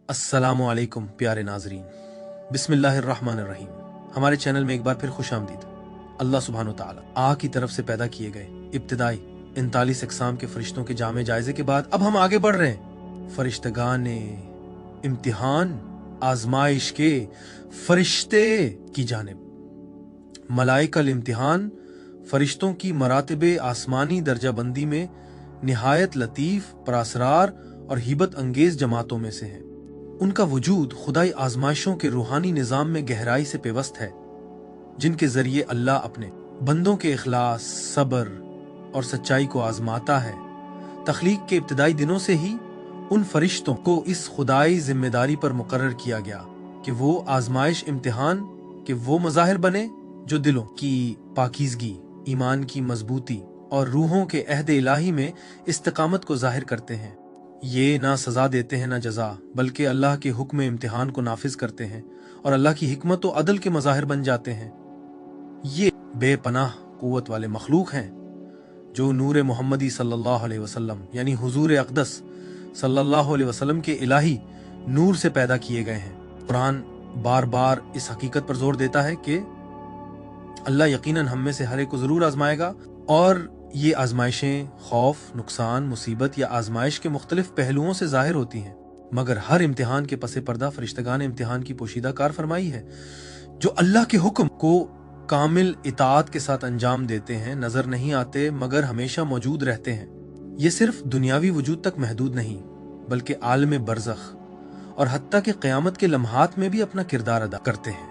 अस्सलामु अलैकुम प्यारे नाजरीन, बिस्मिल्लाहिर्रहमानिर्रहीम। हमारे चैनल में एक बार फिर खुश आमदीद। अल्लाह सुब्हानो तआला आ की तरफ से पैदा किए गए इब्तिदाई 39 अक़साम के फरिश्तों के जामे जायजे के बाद अब हम आगे बढ़ रहे हैं फरिश्तगान इम्तिहान आजमाइश के फरिश्ते की जानिब। मलाइकल इम्तिहान फरिश्तों की मरातबे आसमानी दर्जाबंदी में निहायत लतीफ़, परासरार और हिबत अंगेज जमातों में से हैं। उनका वजूद खुदाई आजमाइशों के रूहानी निज़ाम में गहराई से पेवस्त है, जिनके जरिए अल्लाह अपने बंदों के इखलास, सब्र और सच्चाई को आजमाता है। तख्लीक के इब्तिदाई दिनों से ही उन फरिश्तों को इस खुदाई जिम्मेदारी पर मुकर्रर किया गया कि वो आजमाइश इम्तिहान के वो मज़ाहिर बने जो दिलों की पाकीज़गी, ईमान की मजबूती और रूहों के अहद इलाही में इस्तिकामत को जाहिर करते हैं। ये ना सजा देते हैं ना जजा, बल्कि अल्लाह के हुक्म इम्तिहान को नाफिज करते हैं और अल्लाह की हिकमत और अदल के मज़ाहिर बन जाते हैं। ये बेपनाह कुव्वत वाले मखलूक हैं जो नूर मोहम्मदी सल्लल्लाहु अलैहि वसल्लम यानी हुजूर अक़दस सल्लल्लाहु अलैहि वसल्लम के इलाही नूर से पैदा किए गए हैं। कुरान बार बार इस हकीकत पर जोर देता है कि अल्लाह यकीनन हम में से हर एक को जरूर आजमाएगा, और ये आजमाइशें खौफ, नुकसान, मुसीबत या आजमाइश के मुख्तलिफ पहलुओं से जाहिर होती हैं, मगर हर इम्तिहान के पसे पर्दा फरिश्तगान इम्तिहान की पोशीदा कार फरमाई है जो अल्लाह के हुक्म को कामिल इताअत के साथ अंजाम देते हैं, नजर नहीं आते मगर हमेशा मौजूद रहते हैं। ये सिर्फ दुनियावी वजूद तक महदूद नहीं, बल्कि आलम बरज़ख और हत्ता के क़यामत के लम्हात में भी अपना किरदार अदा करते हैं।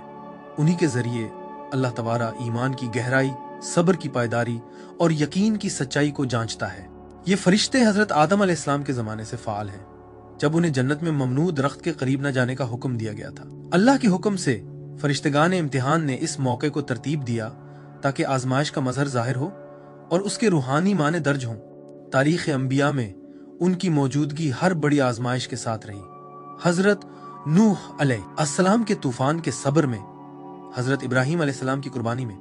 उन्हीं के जरिए अल्लाह तबारा ईमान की गहराई, सब्र की पायदारी और यकीन की सच्चाई को जांचता है। ये फरिश्ते हजरत आदम अलैहिस्सलाम के जमाने से फाल हैं, जब उन्हें जन्नत में ममनू दरख्त के करीब न जाने का हुक्म दिया गया था। अल्लाह के हुक्म से फरिश्तगान इम्तिहान ने इस मौके को तरतीब दिया ताकि आजमाइश का मजहर जाहिर हो और उसके रूहानी माने दर्ज हों। तारीख़ अंबिया में उनकी मौजूदगी हर बड़ी आजमाइश के साथ रही। हजरत नूह अलैहिस्सलाम के तूफान के सब्र में, हजरत इब्राहीम अलैहिस्सलाम की कुर्बानी में,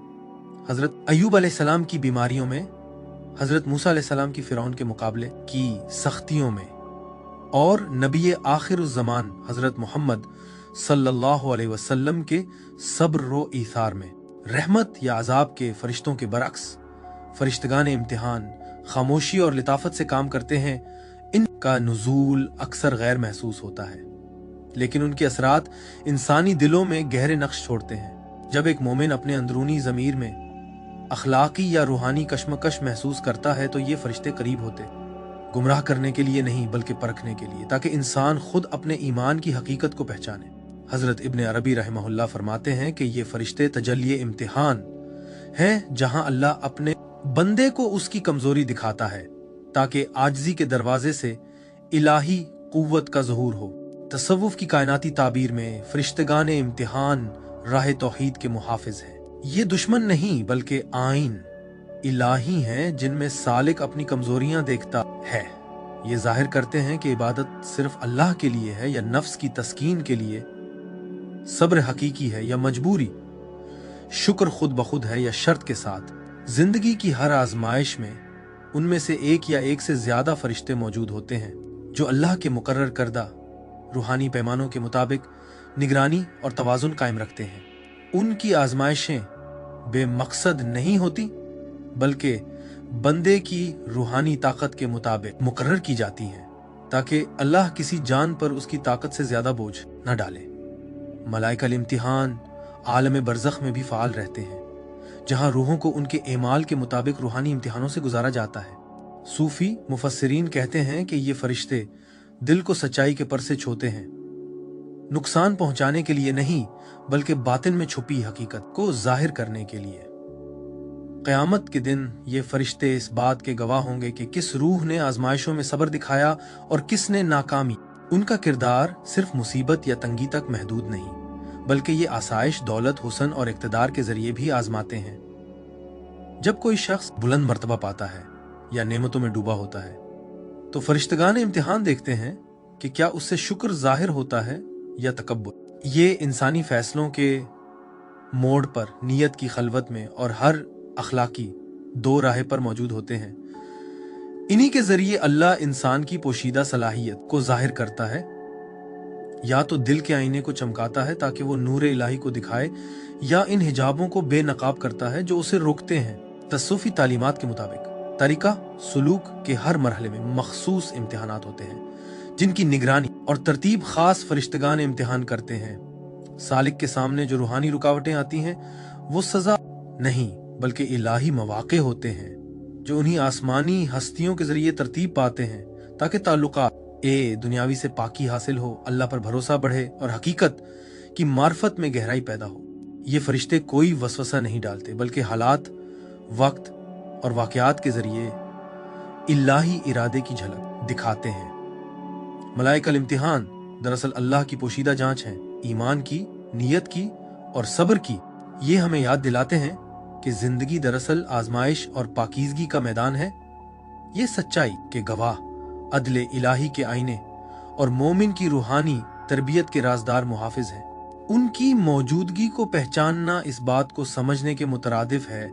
हजरत अय्यूब अलैहिस्सलाम की बीमारियों में, हजरत मूसा अलैहिस्सलाम की फिरौन के मुकाबले की सख्तियों में, और नबी आखिरुज़्ज़मान हजरत मोहम्मद सल्लल्लाहु अलैहि वसल्लम के सब्र व ईसार में। रहमत या अजाब के फरिश्तों के बरक्स फरिश्तगान इम्तिहान खामोशी और लिताफत से काम करते हैं। इनका नुज़ूल अक्सर गैर महसूस होता है, लेकिन उनके असरात इंसानी दिलों में गहरे नक्श छोड़ते हैं। जब एक मोमिन अपने अंदरूनी ज़मीर में अखलाकी या रूहानी कशमकश महसूस करता है तो ये फरिश्ते करीब होते, गुमराह करने के लिए नहीं बल्कि परखने के लिए, ताकि इंसान खुद अपने ईमान की हकीकत को पहचाने। हजरत इब्न अरबी रहमहुल्लाह फरमाते हैं कि ये फरिश्ते तजल्ली इम्तिहान हैं, जहां अल्लाह अपने बंदे को उसकी कमजोरी दिखाता है ताकि आजिज़ी के दरवाजे से इलाही कुव्वत का ज़हूर हो। तसव्वुफ की कायनाती ताबीर में फरिश्तगान इम्तिहान राह तौहीद के मुहाफिज हैं। ये दुश्मन नहीं बल्कि आइन इलाही हैं, जिनमें सालिक अपनी कमजोरियां देखता है। ये जाहिर करते हैं कि इबादत सिर्फ अल्लाह के लिए है या नफ्स की तस्कीन के लिए, सब्र हकीकी है या मजबूरी, शुक्र खुद बखुद है या शर्त के साथ। जिंदगी की हर आजमाइश में उनमें से एक या एक से ज्यादा फरिश्ते मौजूद होते हैं जो अल्लाह के मुकर्रर करदा रूहानी पैमानों के मुताबिक निगरानी और तवाजुन कायम रखते हैं। उनकी आजमाइशें बेमकसद नहीं होती, बल्कि बंदे की रूहानी ताकत के मुताबिक मुकर्रर की जाती हैं, ताकि अल्लाह किसी जान पर उसकी ताकत से ज्यादा बोझ न डाले। मलाइकल इम्तिहान आलम बरज़ख में भी फाल रहते हैं, जहां रूहों को उनके एमाल के मुताबिक रूहानी इम्तिहानों से गुजारा जाता है। सूफी मुफस्सिरीन कहते हैं कि ये फरिश्ते दिल को सच्चाई के पर से छूते हैं, नुकसान पहुंचाने के लिए नहीं बल्कि बातिन में छुपी हकीकत को जाहिर करने के लिए। क़यामत के दिन ये फरिश्ते इस बात के गवाह होंगे कि किस रूह ने आजमाइशों में सब्र दिखाया और किसने नाकामी। उनका किरदार सिर्फ मुसीबत या तंगी तक महदूद नहीं, बल्कि ये आसाइश, दौलत, हुस्न और इक़्तिदार के जरिए भी आजमाते हैं। जब कोई शख्स बुलंद मर्तबा पाता है या नेमतों में डूबा होता है तो फरिश्तगान इम्तिहान देखते हैं कि क्या उससे शुक्र जाहिर होता है या तकब्बुर। ये इंसानी फैसलों के मोड़ पर, नीयत की खलवत में और हर अखलाकी दो राह पर मौजूद होते हैं। इन्हीं के जरिए अल्लाह इंसान की पोशीदा सलाहियत को जाहिर करता है या तो दिल के आईने को चमकाता है ताकि वो नूर इलाही को दिखाए, या इन हिजाबों को बेनकाब करता है जो उसे रोकते हैं। तस्सूफी तालीमात के मुताबिक तरीका सुलूक के हर मरहले में मखसूस इम्तिहानात होते हैं जिनकी निगरानी और तरतीब खास फरिश्तगान इम्तिहान करते हैं। सालिक के सामने जो रूहानी रुकावटें आती हैं वो सजा नहीं बल्कि इलाही मौक़े होते हैं जो उन्हीं आसमानी हस्तियों के जरिए तरतीब पाते हैं ताकि ताल्लुकात दुनियावी से पाकी हासिल हो, अल्लाह पर भरोसा बढ़े और हकीकत की मार्फत में गहराई पैदा हो। ये फरिश्ते कोई वसवसा नहीं डालते बल्कि हालात, वक्त और वाक़यात के जरिए इलाही इरादे की झलक दिखाते हैं। मलाइकल इम्तिहान दरअसल अल्लाह की पोशीदा जांच है, ईमान की, नीयत की और सब्र की। ये हमें याद दिलाते हैं कि जिंदगी दरअसल आजमाइश और पाकीज़गी का मैदान है। ये सच्चाई के गवाह अदले इलाही के आईने और मोमिन की रूहानी तरबियत के राजदार मुहाफिज हैं। उनकी मौजूदगी को पहचानना इस बात को समझने के मुतरादिफ है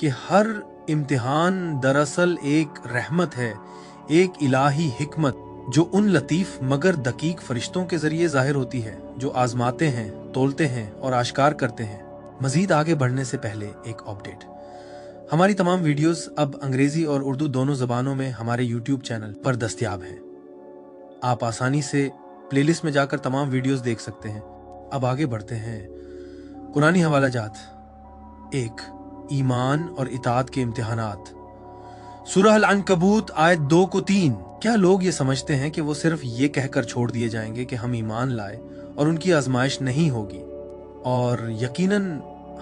कि हर इम्तिहान दरअसल एक रहमत है, एक इलाही हिकमत जो उन लतीफ मगर दकीक फरिश्तों के जरिए जाहिर होती है जो आजमाते हैं, तोलते हैं और आश्कार करते हैं। मजीद आगे बढ़ने से पहले एक अपडेट, हमारी तमाम वीडियोस अब अंग्रेजी और उर्दू दोनों जबानों में हमारे यूट्यूब चैनल पर दस्तयाब हैं। आप आसानी से प्लेलिस्ट में जाकर तमाम वीडियोस देख सकते हैं। अब आगे बढ़ते हैं। कुरानी हवाला जात 1, ईमान और इताअत के इम्तिहानात। सूरह अल-अनकबूत आयत 2 को 3। क्या लोग ये समझते हैं कि वो सिर्फ ये कहकर छोड़ दिए जाएंगे कि हम ईमान लाए और उनकी आजमाइश नहीं होगी? और यकीनन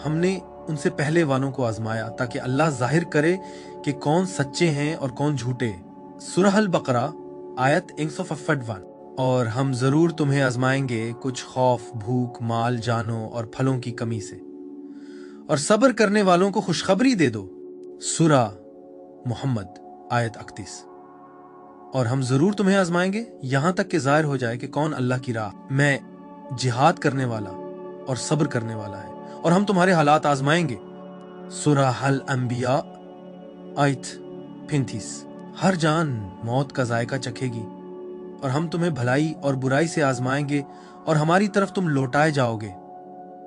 हमने उनसे पहले वालों को आजमाया ताकि अल्लाह जाहिर करे कि कौन सच्चे हैं और कौन झूठे। सूरह अल-बकरा आयत 151। और हम जरूर तुम्हें आजमाएंगे कुछ खौफ, भूख, माल, जानों और फलों की कमी से, और सब्र करने वालों को खुशखबरी दे दो। सूरह मुहम्मद आयत 31। और हम जरूर तुम्हें आजमाएंगे यहां तक कि जाहिर हो जाए कि कौन अल्लाह की राह में जिहाद करने वाला और सब्र करने वाला है, और हम तुम्हारे हालात आजमाएंगे। सूरह अल-अंबिया आयत 35। हर जान मौत का जायका चखेगी और हम तुम्हें भलाई और बुराई से आजमाएंगे और हमारी तरफ तुम लौटाए जाओगे।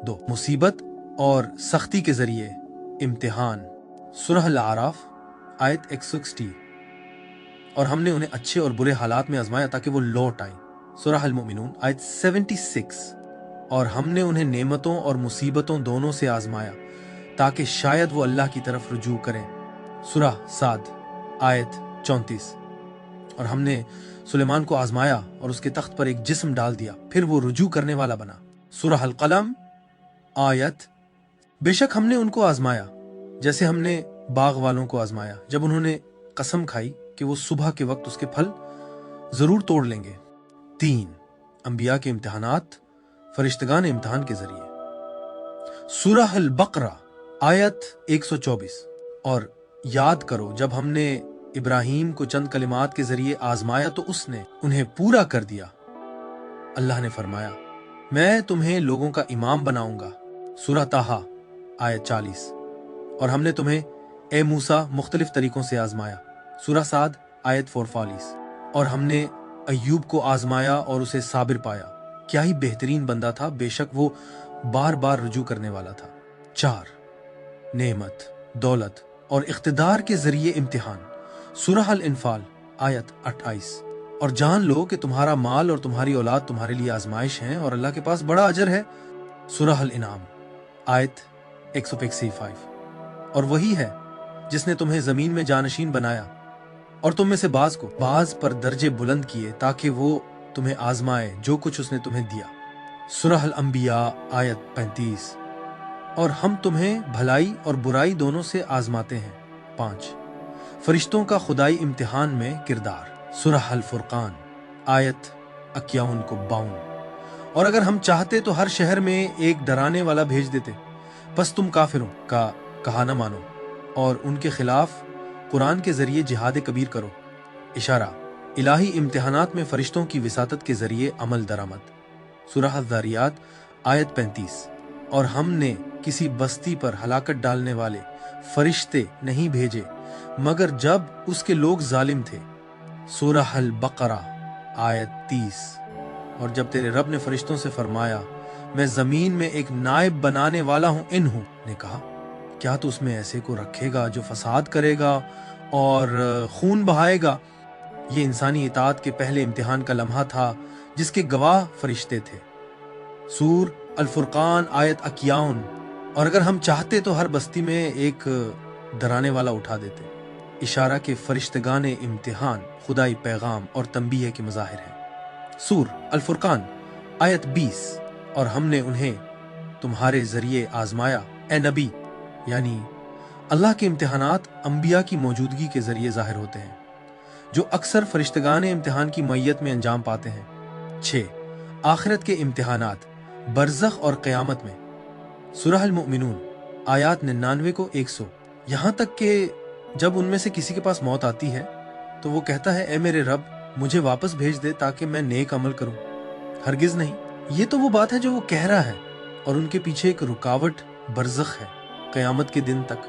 2, मुसीबत और सख्ती के जरिए इम्तिहान। सूरह अल-आराफ आयत 160। और हमने उन्हें अच्छे और बुरे हालात में आजमाया ताकि वो लौट आए। सूरह अल-मुमिनून आयत 76। और हमने उन्हें नेमतों और मुसीबतों दोनों से आजमाया ताकि शायद वो अल्लाह की तरफ रुजू करें। सूरह साद आयत 34। और हमने सुलेमान को आजमाया और उसके तख्त पर एक जिस्म डाल दिया, फिर वो रुजू करने वाला बना। सूरह अल-कलम आयत। बेशक हमने उनको आजमाया जैसे हमने बाग वालों को आजमाया जब उन्होंने कसम खाई कि वो सुबह के वक्त उसके फल जरूर तोड़ लेंगे। 3, अंबिया के इम्तिहानात फरिश्तगान इम्तिहान के जरिए। सूरह अल-बकरा आयत 124। और याद करो जब हमने इब्राहीम को चंद कलिमात के जरिए आजमाया तो उसने उन्हें पूरा कर दिया। अल्लाह ने फरमाया, मैं तुम्हें लोगों का इमाम बनाऊंगा। सूरह ताहा आयत 40। और हमने तुम्हें ए मूसा मुख्तलिफ तरीकों से आजमाया। सूरह साद आयत 44। और हमने अय्यूब को आजमाया और उसे साबिर पाया, क्या ही बेहतरीन बंदा था, बेशक वो बार बार रुजू करने वाला था। 4, नेमत, दौलत और इख्तिदार के जरिए इम्तिहान। सूरह अल-इन्फाल आयत 28। और जान लो कि तुम्हारा माल और तुम्हारी औलाद तुम्हारे लिए आजमाइश हैं और अल्लाह के पास बड़ा अजर है। सूरह अल-इनाम आयत 165। और वही है जिसने तुम्हें जमीन में जानशीन बनाया और तुम में से बाज को बाज पर दर्जे बुलंद किए ताकि वो तुम्हें आजमाए जो कुछ उसने तुम्हें दिया। सूरह अल-अंबिया आयत 35। और हम तुम्हें भलाई और बुराई दोनों से आजमाते हैं। 5, फरिश्तों का खुदाई इम्तिहान में किरदार। सूरह अल-फुरकान आयत 51 को 52। और अगर हम चाहते तो हर शहर में एक डराने वाला भेज देते, बस तुम काफिरों का कहा न मानो और उनके खिलाफ कुरान के जरिए जिहाद कबीर करो। इशारा, इलाही इम्तिहानात में फरिश्तों की विसातत के जरिए अमल दरामद। सूरह अज़-ज़ारियात आयत 35। और हमने किसी बस्ती पर हलाकत डालने वाले फरिश्ते नहीं भेजे मगर जब उसके लोग जालिम थे। सूरह अल-बकरा आयत 30। اور جب تیرے رب نے فرشتوں سے فرمایا میں زمین میں ایک نائب بنانے والا ہوں انہوں نے کہا کیا تو اس میں ایسے کو رکھے گا جو فساد کرے گا اور خون بہائے گا؟ یہ انسانی اطاعت کے پہلے امتحان کا لمحہ تھا جس کے گواہ فرشتے تھے۔ سور الفرقان آیت 51۔ اور اگر ہم چاہتے تو ہر بستی میں ایک ڈرانے والا اٹھا دیتے، اشارہ کہ فرشتگان امتحان خدائی پیغام اور تنبیہ کے مظاہر ہیں۔ سور الفرقان آیت 20۔ اور ہم نے انہیں تمہارے ذریعے آزمایا اے نبی، یعنی اللہ کے امتحانات انبیاء کی موجودگی کے ذریعے ظاہر ہوتے ہیں جو اکثر فرشتگان امتحان کی معیت میں انجام پاتے ہیں۔ 6۔ آخرت کے امتحانات برزخ اور قیامت میں۔ سورہ المؤمنون آیات 99 کو 100۔ یہاں تک کہ جب ان میں سے کسی کے پاس موت آتی ہے تو وہ کہتا ہے اے میرے رب مجھے واپس بھیج دے تاکہ میں نیک عمل کروں۔ ہرگز نہیں، یہ تو وہ بات ہے جو وہ کہہ رہا ہے، اور ان کے پیچھے ایک رکاوٹ برزخ ہے قیامت کے دن تک۔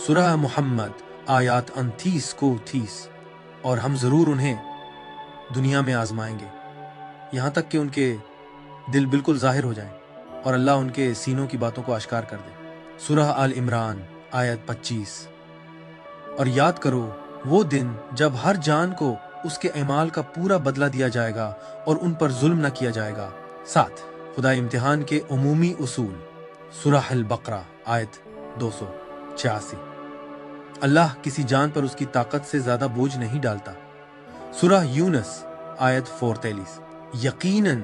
سورہ محمد آیات 29 کو 30۔ اور ہم ضرور انہیں دنیا میں آزمائیں گے یہاں تک کہ ان کے دل بالکل ظاہر ہو جائیں اور اللہ ان کے سینوں کی باتوں کو آشکار کر دے۔ سورہ آل عمران آیت 25۔ اور یاد کرو وہ دن جب ہر جان کو اس کے اعمال کا پورا بدلہ دیا جائے گا اور ان پر ظلم نہ کیا جائے گا۔ 7۔ خدا امتحان کے عمومی اصول۔ سورہ البقرہ آیت 286۔ اللہ کسی جان پر اس کی طاقت سے زیادہ بوجھ نہیں ڈالتا۔ سورہ یونس آیت 43۔ یقیناً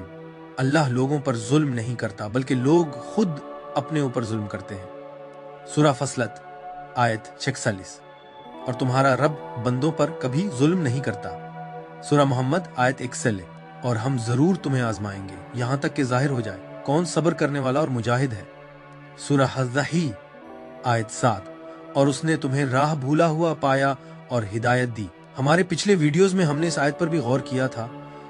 اللہ لوگوں پر ظلم نہیں کرتا بلکہ لوگ خود اپنے اوپر ظلم کرتے ہیں۔ سورہ فصلت آیت 46۔ اور تمہارا رب بندوں پر کبھی ظلم نہیں کرتا۔ سورہ محمد آیت 41۔ اور ہم ضرور تمہیں آزمائیں گے یہاں تک کہ ظاہر ہو جائے کون صبر کرنے والا اور مجاہد ہے۔ سورہ حزحی آیت 7۔ اور اس نے تمہیں راہ بھولا ہوا پایا اور ہدایت دی۔ ہمارے پچھلے ویڈیوز میں ہم نے اس آیت پر بھی غور کیا تھا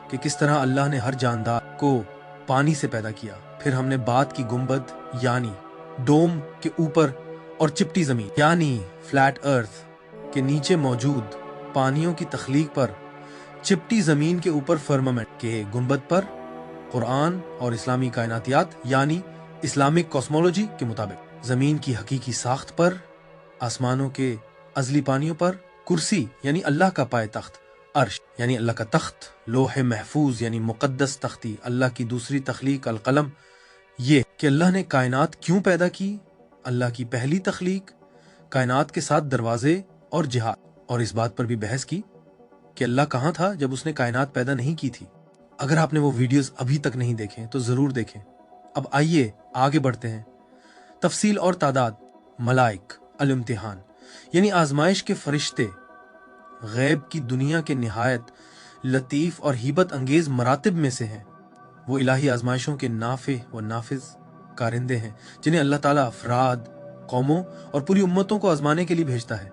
کہ کس طرح اللہ نے ہر جاندار کو پانی سے پیدا کیا، پھر ہم نے بات کی گنبد یعنی ڈوم کے اوپر اور چپٹی زمین یعنی فلیٹ ارتھ کے نیچے موجود پانیوں کی تخلیق پر، چپٹی زمین کے اوپر فرمامنٹ کے گنبد پر، قرآن اور اسلامی کائناتیات یعنی اسلامک کاسمولوجی کے مطابق زمین کی حقیقی ساخت پر، آسمانوں کے ازلی پانیوں پر، کرسی یعنی اللہ کا پائے تخت، عرش یعنی اللہ کا تخت، لوح محفوظ یعنی مقدس تختی، اللہ کی دوسری تخلیق القلم۔ یہ کہ اللہ نے کائنات کیوں پیدا کی، اللہ کی پہلی تخلیق، کائنات کے ساتھ دروازے اور جہاد، اور اس بات پر بھی بحث کی کہ اللہ کہاں تھا جب اس نے کائنات پیدا نہیں کی تھی۔ اگر آپ نے وہ ویڈیوز ابھی تک نہیں دیکھیں تو ضرور دیکھیں۔ اب آئیے آگے بڑھتے ہیں۔ تفصیل اور تعداد۔ ملائک الامتحان یعنی آزمائش کے فرشتے غیب کی دنیا کے نہایت لطیف اور ہیبت انگیز مراتب میں سے ہیں۔ وہ الہی آزمائشوں کے نافع و نافذ کارندے ہیں جنہیں اللہ تعالیٰ افراد، قوموں اور پوری امتوں کو آزمانے کے لیے بھیجتا ہے۔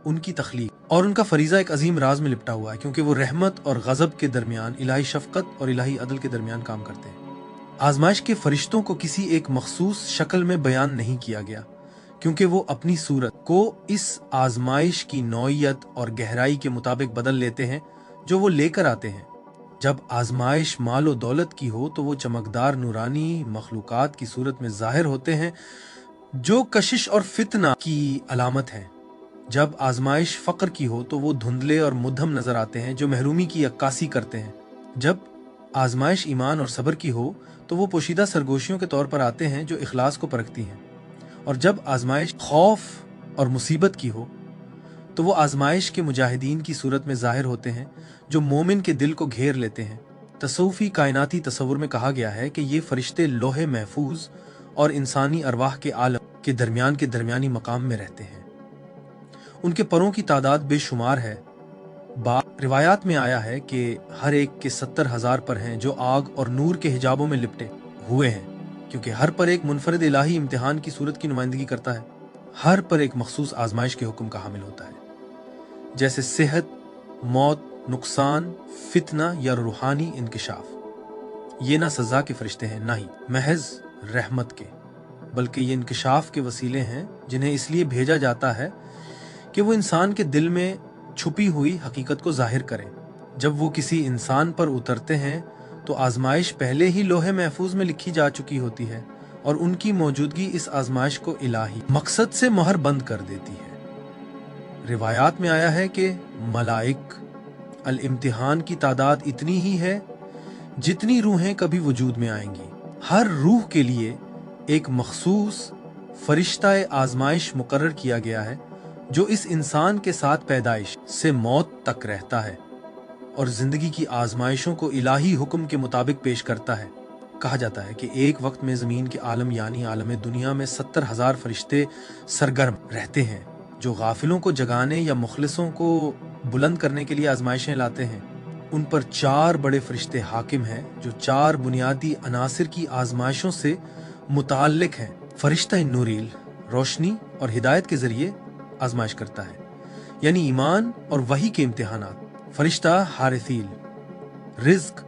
ان کی تخلیق اور ان کا فریضہ ایک عظیم راز میں لپٹا ہوا ہے کیونکہ وہ رحمت اور غضب کے درمیان، الہی شفقت اور الہی عدل کے درمیان کام کرتے ہیں۔ آزمائش کے فرشتوں کو کسی ایک مخصوص شکل میں بیان نہیں کیا گیا کیونکہ وہ اپنی صورت کو اس آزمائش کی نوعیت اور گہرائی کے مطابق بدل لیتے ہیں جو وہ لے کر آتے ہیں۔ جب آزمائش مال و دولت کی ہو تو وہ چمکدار نورانی مخلوقات کی صورت میں ظاہر ہوتے ہیں جو کشش اور فتنہ کی علامت ہے۔ جب آزمائش فقر کی ہو تو وہ دھندلے اور مدھم نظر آتے ہیں جو محرومی کی عکاسی کرتے ہیں۔ جب آزمائش ایمان اور صبر کی ہو تو وہ پوشیدہ سرگوشیوں کے طور پر آتے ہیں جو اخلاص کو پرکھتی ہیں۔ اور جب آزمائش خوف اور مصیبت کی ہو تو وہ آزمائش کے مجاہدین کی صورت میں ظاہر ہوتے ہیں جو مومن کے دل کو گھیر لیتے ہیں۔ تصوفی کائناتی تصور میں کہا گیا ہے کہ یہ فرشتے لوح محفوظ اور انسانی ارواح کے عالم کے درمیانی مقام میں رہتے ہیں۔ ان کے پروں کی تعداد بے شمار ہے۔ روایات میں آیا ہے کہ ہر ایک کے 70,000 پر ہیں جو آگ اور نور کے حجابوں میں لپٹے ہوئے ہیں کیونکہ ہر پر ایک منفرد الہی امتحان کی صورت کی نمائندگی کرتا ہے۔ ہر پر ایک مخصوص آزمائش کے حکم کا حامل ہوتا ہے جیسے صحت، موت، نقصان، فتنہ یا روحانی انکشاف۔ یہ نہ سزا کے فرشتے ہیں نہ ہی محض رحمت کے، بلکہ یہ انکشاف کے وسیلے ہیں جنہیں اس لیے بھیجا جاتا ہے کہ وہ انسان کے دل میں چھپی ہوئی حقیقت کو ظاہر کریں۔ جب وہ کسی انسان پر اترتے ہیں तो आजमाइश पहले ही लोहे महफूज में लिखी जा चुकी होती है और उनकी मौजूदगी इस आजमाइश को इलाही मकसद से मोहर बंद कर देती है। रिवायात में आया है कि मलाइक अल इम्तिहान की तादाद इतनी ही है जितनी रूहें कभी वजूद में आएंगी। हर रूह के लिए एक मखसूस फरिश्ता आजमाइश मुकर्रर किया गया है जो इस इंसान के साथ पैदाइश से मौत तक रहता है और जिंदगी की आजमाइशों को इलाही हुक्म के मुताबिक पेश करता है। कहा जाता है कि एक वक्त में जमीन के आलम यानी आलम दुनिया में 70,000 फरिश्ते सरगर्म रहते हैं जो गाफिलों को जगाने या मुखलिसों को बुलंद करने के लिए आजमाइशें लाते हैं। उन पर 4 बड़े फरिश्ते हाकिम हैं जो 4 बुनियादी अनासिर की आजमाइशों से मुताल्लिक हैं। फरिश्ता नूरील रोशनी और हिदायत के जरिए आजमाइश करता है यानी ईमान और वही के इम्तिहानात। फरिश्ता हारिसील रिज्क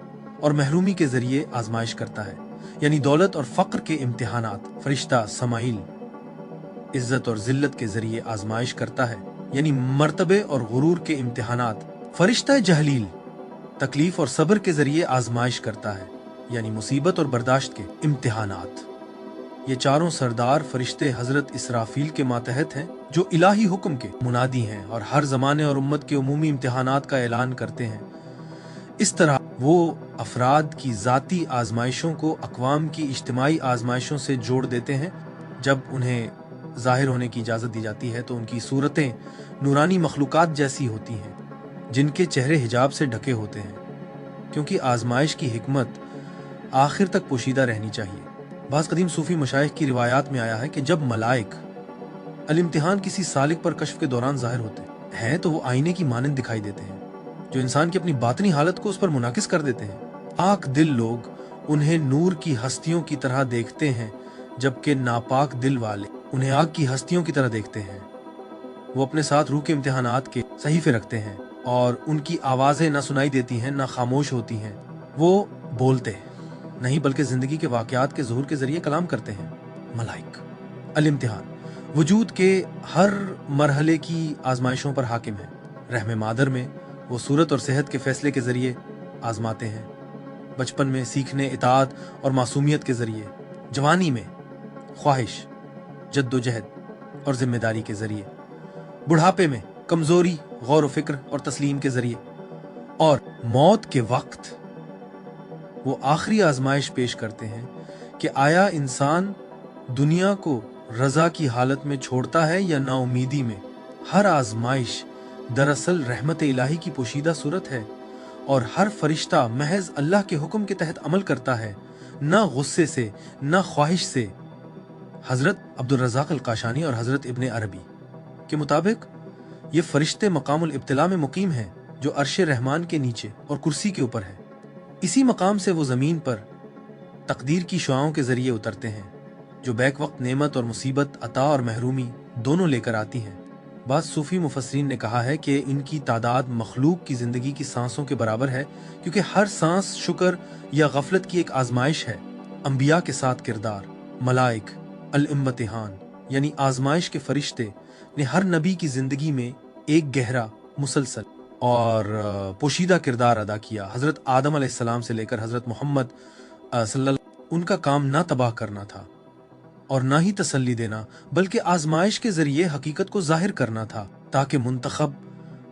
और महरूमी के जरिए आजमाइश करता है यानी दौलत और फक्र के इम्तिहानात। फरिश्ता समाइल इज्जत और जिल्लत के जरिए आजमाइश करता है यानी मर्तबे और गुरूर के इम्तिहानात। फरिश्ता जहलील तकलीफ और सब्र के जरिए आजमाइश करता है यानी मुसीबत और बर्दाश्त के इम्तिहानात। ये चारों सरदार फरिश्ते हजरत इसराफील के मातहत हैं जो इलाही हुक्म के मुनादी हैं और हर जमाने और उम्मत के उमूमी इम्तिहानात का ऐलान करते हैं। इस तरह वो अफराद की ज़ाती आजमाइशों को अक़वाम की इज्तिमाई आजमाइशों से जोड़ देते हैं। जब उन्हें ज़ाहिर होने की इजाज़त दी जाती है तो उनकी सूरतें नूरानी मखलूक़ात जैसी होती हैं जिनके चेहरे हिजाब से ढके होते हैं, क्योंकि आजमाइश की हिकमत आखिर तक पोशीदा रहनी चाहिए। बाज़ कदीम सूफ़ी मशाइख की रिवायात में आया है कि जब मलाइक अल इम्तिहान किसी सालिक पर कश्फ के दौरान ज़ाहिर होते हैं तो वो आईने की मानंद दिखाई देते हैं जो इंसान की अपनी बातनी हालत को उस पर मुनाकिस कर देते हैं। पाक दिल लोग उन्हें नूर की हस्तियों की तरह देखते हैं जबकि नापाक दिल वाले उन्हें आग की हस्तियों की तरह देखते हैं। वो अपने साथ रूह के इम्तिहानात के सहीफे रखते हैं और उनकी आवाज़ें न सुनाई देती हैं न खामोश होती हैं। वो बोलते नहीं बल्कि जिंदगी के वाकयात के ज़ुहूर के जरिए कलाम करते हैं। मलाइक अल इम्तिहान वजूद के हर मरहले की आजमाइशों पर हाकिम है। रहम मादर में वो सूरत और सेहत के फैसले के जरिए आजमाते हैं, बचपन में सीखने इताअत और मासूमियत के जरिए, जवानी में ख्वाहिश जद्दोजहद और जिम्मेदारी के जरिए, बुढ़ापे में कमजोरी गौर व फिक्र और तस्लीम के जरिए, और मौत के वक्त वो आखिरी आजमाइश पेश करते हैं कि आया इंसान दुनिया को रजा की हालत में छोड़ता है या नाउमीदी में। हर आजमाइश दरअसल रहमत इलाही की पोशीदा सूरत है और हर फरिश्ता महज अल्लाह के हुक्म के तहत अमल करता है, न गुस्से से न ख्वाहिश से। हजरत अब्दुल रज़ाक अल काशानी और हजरत इब्ने अरबी के मुताबिक ये फरिश्ते मकामुल इब्तिला में मुकीम हैं जो अर्श रहमान के नीचे और कुर्सी के ऊपर है। इसी मकाम से वो ज़मीन पर तकदीर की शुआओं के जरिए उतरते हैं जो बैक वक्त नेमत और मुसीबत, अता और महरूमी दोनों लेकर आती हैं। बाज़ सूफ़ी मुफस्सिरीन ने कहा है कि इनकी तादाद मखलूक की ज़िंदगी की सांसों के बराबर है, क्योंकि हर सांस शुक्र या गफलत की एक आजमाइश है। अंबिया के साथ किरदार, मलाइक अल इम्तिहान यानी आजमाइश के फरिश्ते ने हर नबी की ज़िंदगी में एक गहरा, मुसलसल और पोशीदा किरदार अदा किया। हज़रत आदम अलैहिस्सलाम से लेकर हज़रत मोहम्मद उनका काम ना तबाह करना था और ना ही तसल्ली देना, बल्कि आजमाइश के जरिए हकीकत को जाहिर करना था ताकि मुंतखब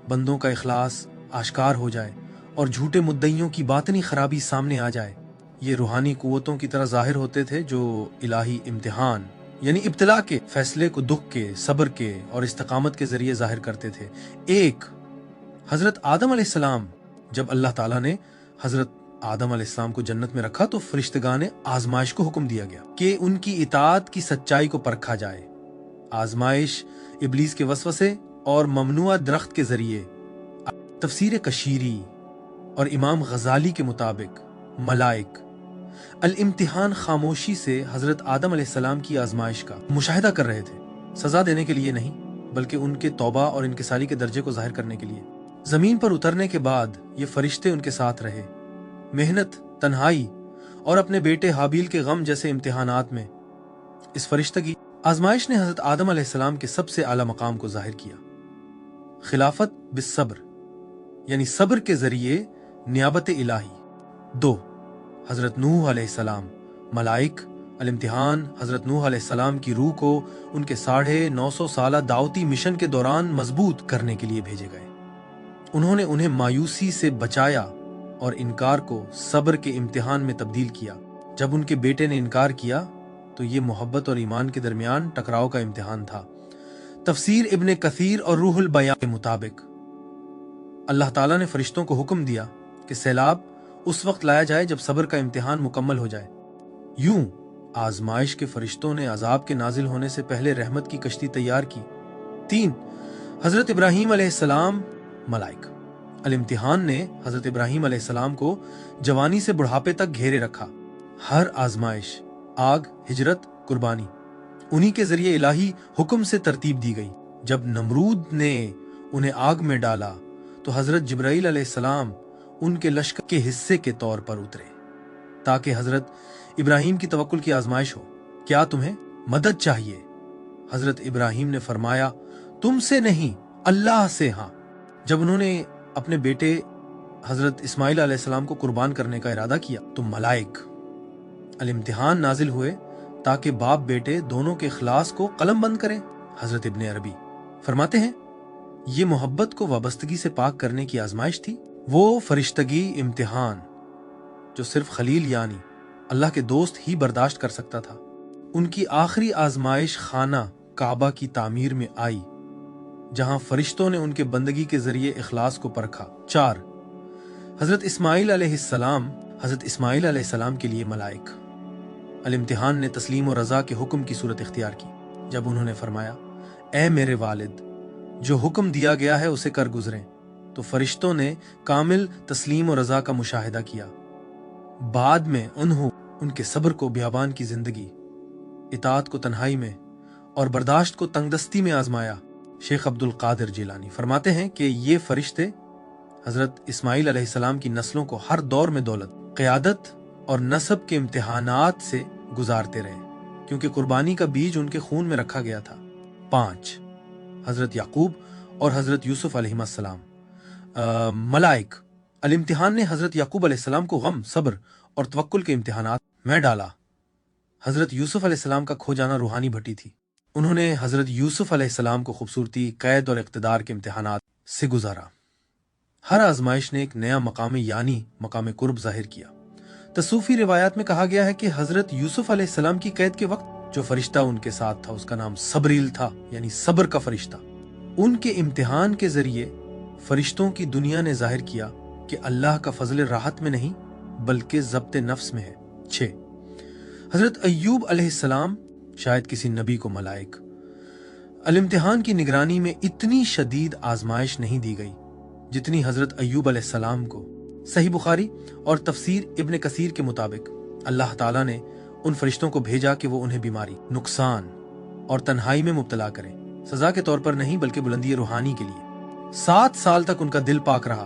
बंदों का इखलास आश्कार हो जाए और झूठे मुद्दइयों की बातनी खराबी सामने आ जाए। ये रूहानी कुव्वतों की तरह जाहिर होते थे जो इलाही इम्तिहान यानी इब्तिला के फैसले को दुख के, सब्र के और इस्तकामत के जरिए जाहिर करते थे। एक हजरत आदम अलैहिस्सलाम, जब अल्लाह ताला ने हजरत आदम अलैहिस्सलाम को जन्नत में रखा तो फरिश्तगान ने आजमाइश को हुक्म दिया गया कि उनकी इताअत की सच्चाई को परखा जाए। आजमाइश इब्लीस के वसवसे और ममनुआ दरख्त के जरिए। तफसीर कशीरी और इमाम गजाली के मुताबिक मलाइक अल इम्तिहान खामोशी से हजरत आदम अलैहिस्सलाम की आजमाइश का मुशाहिदा कर रहे थे, सजा देने के लिए नहीं बल्कि उनके तौबा और इनकिसारी के दर्जे को जाहिर करने के लिए। जमीन पर उतरने के बाद ये फरिश्ते उनके साथ रहे। मेहनत, तन्हाई और अपने बेटे हाबील के गम जैसे इम्तिहानात में इस फरिश्ते की आजमाइश ने हजरत आदम अलैहिस्सलाम के सबसे आला मकाम को जाहिर किया। खिलाफत बिस्सब्र यानी सब्र के जरिए नियाबत इलाही। 2 हज़रत नूह अलैहिस्सलाम। मलाइक अल-इम्तिहान हज़रत नूह अलैहिस्सलाम की रूह को उनके 950 साला दावती मिशन के दौरान मजबूत करने के लिए भेजे गए। उन्होंने उन्हें मायूसी से बचाया और इनकार को सब्र के इम्तिहान में तब्दील किया। जब उनके बेटे ने इनकार किया तो ये मोहब्बत और ईमान के दरमियान टकराव का इम्तिहान था। तफसीर इब्ने कसीर और रूहुल बयान के मुताबिक अल्लाह ताला ने फरिश्तों को हुक्म दिया कि सैलाब उस वक्त लाया जाए जब सब्र का इम्तिहान मुकम्मल हो जाए। यूं आजमाइश के फरिश्तों ने अजाब के नाजिल होने से पहले रहमत की कश्ती तैयार की। 3 हजरत इब्राहीम अलैहिस्सलाम। मलाइक अल-इम्तिहान ने हजरत इब्राहीम अलैहिस्सलाम को जवानी से बुढ़ापे तक घेरे रखा। हर आजमाइश, आग, हिजरत, कुर्बानी उन्हीं के जरिए इलाही हुक्म से तरतीब दी गई। जब नमरूद ने उन्हें आग में डाला तो हजरत जिब्राईल अलैहिस्सलाम उनके लश्कर के हिस्से के तौर पर उतरे ताकि हजरत इब्राहीम की तवक्कुल की आजमाइश हो। क्या तुम्हें मदद चाहिए? हजरत इब्राहीम ने फरमाया, तुमसे नहीं, अल्लाह से हाँ। जब उन्होंने अपने बेटे हजरत इस्माइल अलैहिस्सलाम को कुर्बान करने का इरादा किया तो मलाइक अल-इम्तिहान नाजिल हुए ताकि बाप बेटे दोनों के इखलास को कलम बंद करें। हजरत इब्ने अरबी फरमाते हैं, ये मोहब्बत को वाबस्तगी से पाक करने की आजमाइश थी। वो फरिश्तगी इम्तिहान जो सिर्फ खलील यानी अल्लाह के दोस्त ही बर्दाश्त कर सकता था। उनकी आखिरी आजमाइश खाना काबा की तामीर में आई, जहां फरिश्तों ने उनके बंदगी के जरिए इखलास को परखा। 4 हजरत इस्माइल अलैहिस्सलाम। हजरत इस्माइल अलैहिस्सलाम के लिए मलाइक अल-इम्तिहान ने तस्लीम और रजा के हुक्म की सूरत इख्तियार की। जब उन्होंने फरमाया, ए मेरे वालिद, जो हुक्म दिया गया है उसे कर गुजरें, तो फरिश्तों ने कामिल तस्लीम और रजा का मुशाहिदा किया। बाद में उन्होंने उनके सब्र को बियाबान की जिंदगी, इताअत को तन्हाई में और बर्दाश्त को तंगदस्ती में आजमाया। शेख अब्दुल कादिर जिलानी फरमाते हैं कि ये फरिश्ते हजरत इस्माइल अलैहिस्सलाम की नस्लों को हर दौर में दौलत, क़यादत और नस्ब के इम्तिहानात से गुजारते रहे, क्योंकि कुर्बानी का बीज उनके खून में रखा गया था। 5 हजरत याकूब और हजरत यूसुफ अलैहिस्सलाम। मलाइक अल-इम्तिहान ने हजरत याकूब अलैहिस्सलाम को गम, सब्र और तवक्कुल के इम्तिहानात में डाला। हजरत यूसुफ अलैहिस्सलाम का खो जाना रूहानी भट्टी थी। उन्होंने हजरत यूसुफ अलैहिस्सलाम को खूबसूरती, कैद और इक़्तिदार के इम्तिहानात से गुजारा। हर आजमाइश ने एक नया मकाम यानी मकाम कुर्ब जाहिर किया। तसूफी रिवायात में कहा गया है कि हजरत यूसुफ अलैहिस्सलाम की कैद के वक्त जो फरिश्ता उनके साथ था उसका नाम सबरील था, यानी सब्र का फरिश्ता। उनके इम्तिहान के जरिए फरिश्तों की दुनिया ने जाहिर किया कि अल्लाह का फजल राहत में नहीं बल्कि ज़ब्त नफ्स में है। 6 हजरत अय्यूब अलैहिस्सलाम। शायद किसी नबी को मलाइक अल-इम्तिहान की निगरानी में इतनी शदीद आजमाइश नहीं दी गई जितनी हजरत अय्यूब अलैहिस्सलाम को। सही बुखारी और तफसीर इब्ने कसीर के मुताबिक अल्लाह ताला ने उन फरिश्तों को भेजा कि वो उन्हें बीमारी, नुकसान और तन्हाई में मुब्तला करें, सजा के तौर पर नहीं बल्कि बुलंदी रूहानी के लिए। 7 साल तक उनका दिल पाक रहा।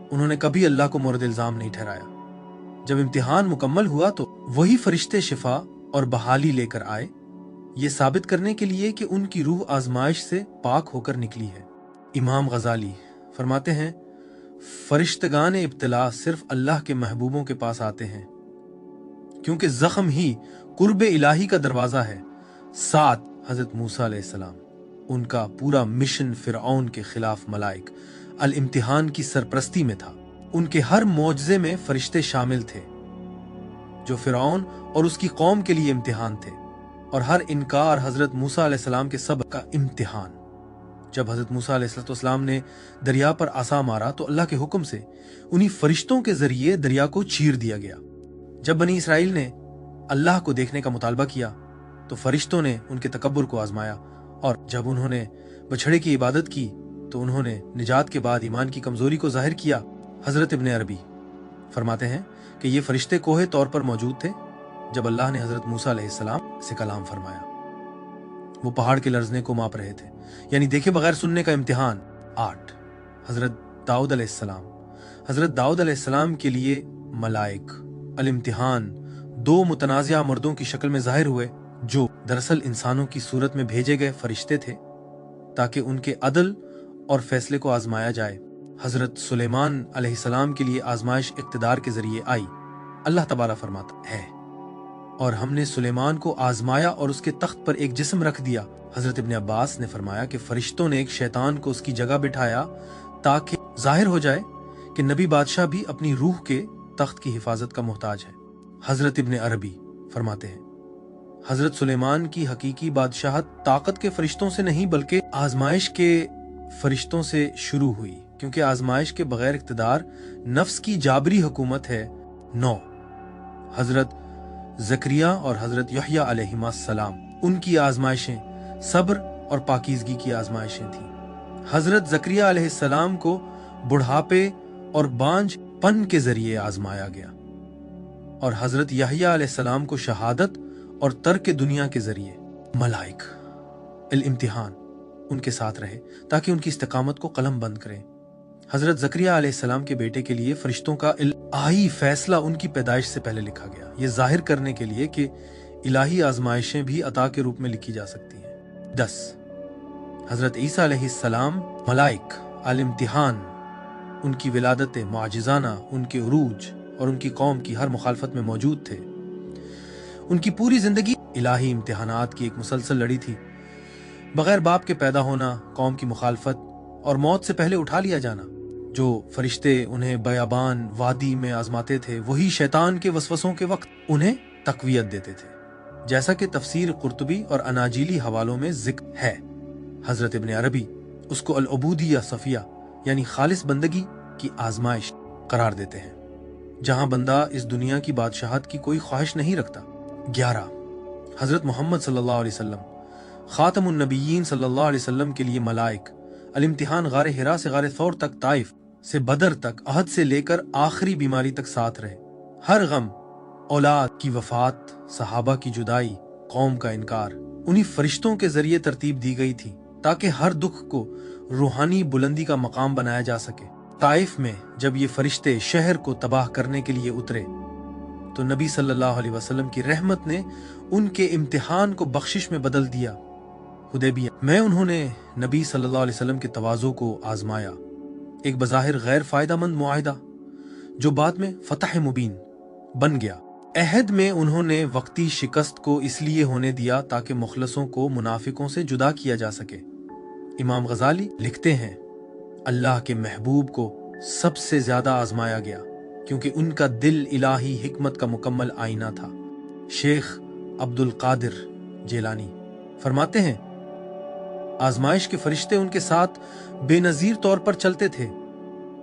उन्होंने कभी अल्लाह को मोरद इल्जाम नहीं ठहराया। जब इम्तिहान मुकम्मल हुआ तो वही फरिश्ते शिफा और बहाली लेकर आए, ये साबित करने के लिए कि उनकी रूह आजमाइश से पाक होकर निकली है। इमाम गजाली फरमाते हैं, फरिश्तगान इब्तिला सिर्फ अल्लाह के महबूबों के पास आते हैं क्योंकि जख्म ही कुर्ब इलाही का दरवाजा है। 7 हजरत मूसा अलैहिस्सलाम। उनका पूरा मिशन फिरऔन के खिलाफ मलाइक अल-इम्तिहान की सरपरस्ती में था। उनके हर मोजज़े में फरिश्ते शामिल थे जो फिरऔन और उसकी कौम के लिए इम्तिहान थे, और हर इनकार हजरत मूसा अलैहिस्सलाम के सब्र का इम्तिहान। जब हजरत मूसा अलैहिस्सलाम ने दरिया पर आसा मारा तो अल्लाह के हुक्म से उन्हीं फरिश्तों के जरिए दरिया को चीर दिया गया। जब बनी इसराइल ने अल्लाह को देखने का मुतालबा किया तो फरिश्तों ने उनके तकब्बुर को आजमाया, और जब उन्होंने बछड़े की इबादत की तो उन्होंने निजात के बाद ईमान की कमजोरी को जाहिर किया। हजरत इब्ने अरबी फरमाते हैं कि ये फरिश्ते कोहे तौर पर मौजूद थे जब अल्लाह ने हजरत मूसा अलैहिस्सलाम से कलाम फरमाया। वो पहाड़ के लर्जने को माप रहे थे, यानी देखे बगैर सुनने का इम्तिहान। 8 हजरत दाऊद अलैहिस्सलाम। हजरत दाऊद अलैहिस्सलाम के लिए मलाइक अल-इम्तिहान 2 मुतनाज़िया मर्दों की शक्ल में जाहिर हुए जो दरअसल इंसानों की सूरत में भेजे गए फरिश्ते थे ताकि उनके अदल और फैसले को आजमाया जाए। हजरत सुलेमान अलैहिस्सलाम के लिए आजमाइश इक़्तिदार के जरिए आई। अल्लाह तबारा फरमाता है, और हमने सुलेमान को आजमाया और उसके तख्त पर एक जिस्म रख दिया। हजरत इब्न अब्बास ने फरमाया कि फरिश्तों ने एक शैतान को उसकी जगह बिठाया ताकि जाहिर हो जाए कि नबी बादशाह भी अपनी रूह के तख्त की हिफाजत का मोहताज है। हजरत इब्न अरबी फरमाते हैं, हजरत सुलेमान की हकीकी बादशाहत ताकत के फरिश्तों से नहीं बल्कि आजमाइश के फरिश्तों से शुरू हुई, क्योंकि आजमाइश के बगैर इख्तिदार नफ्स की जाबरी हुकूमत है। 9 हजरत ज़करिया और हजरत यहया अलैहिस्सलाम, उनकी आजमाइशें सब्र और पाकीज़गी की आजमाइशें थीं। हजरत ज़करिया अलैहिस्सलाम को बुढ़ापे और बांझपन के जरिए आजमाया गया और हजरत यहया अलैहिस्सलाम को शहादत और तर्क दुनिया के जरिए। मलाइक इम्तिहान उनके साथ रहे ताकि उनकी इस्तिकामत को कलम बंद करें। हजरत ज़करिया अलैहिस्सलाम के बेटे के लिए फरिश्तों का इलाही फैसला उनकी पैदाइश से पहले लिखा गया, ये जाहिर करने के लिए कि इलाही आजमाइशें भी अता के रूप में लिखी जा सकती हैं। 10 हजरत ईसा अलैहिस्सलाम मलाइक अल-इम्तिहान, उनकी विलादत मुआजिज़ाना, उनके उरूज और उनकी कौम की हर मुखालफत में मौजूद थे। उनकी पूरी जिंदगी इलाही इम्तिहानात की एक मुसलसल लड़ी थी। बगैर बाप के पैदा होना, कौम की मुखालफत और मौत से पहले उठा लिया जाना। जो फरिश्ते उन्हें बयाबान वादी में आजमाते थे, वही शैतान के वसवसों के वक्त उन्हें तकवीयत देते थे, जैसा कि तफसीर कुर्तुबी और अनाजीली हवालों में जिक्र है। हजरत इब्न अरबी उसको अल-उबूदिया सफिया यानी खालिस बंदगी की आजमाइश करार देते हैं, जहां बंदा इस दुनिया की बादशाहत की कोई ख्वाहिश नहीं रखता। 11 हजरत मोहम्मद सल्लल्लाहु अलैहि वसल्लम खातमुन नबिय्यीन सल्लल्लाहु अलैहि वसल्लम के लिए मलाइक अल-इम्तिहान गारे हिरा से गारे थौर तक, ताइफ से बदर तक, अहद से लेकर आखिरी बीमारी तक साथ रहे। हर गम, औलाद की वफात, सहाबा की जुदाई, कौम का इनकार उन्हीं फरिश्तों के जरिए तरतीब दी गई थी ताकि हर दुख को रूहानी बुलंदी का मकाम बनाया जा सके। ताइफ में जब ये फरिश्ते शहर को तबाह करने के लिए उतरे तो नबी सल्लल्लाहु अलैहि वसल्लम की रहमत ने उनके इम्तिहान को बख्शिश में बदल दिया। हुदैबिया में उन्होंने नबी सल्लल्लाहु अलैहि वसल्लम के तवाज़ु को आजमाया, एक बज़ाहिर गैर फायदामंद मुआहिदा जो बाद में फतह मुबीन बन गया। अहद में उन्होंने वक्ती शिकस्त को इसलिए होने दिया ताकि मुखलसों को मुनाफिकों से जुदा किया जा सके। इमाम गजाली लिखते हैं, अल्लाह के महबूब को सबसे ज्यादा आजमाया गया क्योंकि उनका दिल इलाही हिकमत का मुकम्मल आईना था। शेख अब्दुल कादिर जेलानी फरमाते हैं, आजमाइश के फरिश्ते उनके साथ बेनजीर तौर पर चलते थे।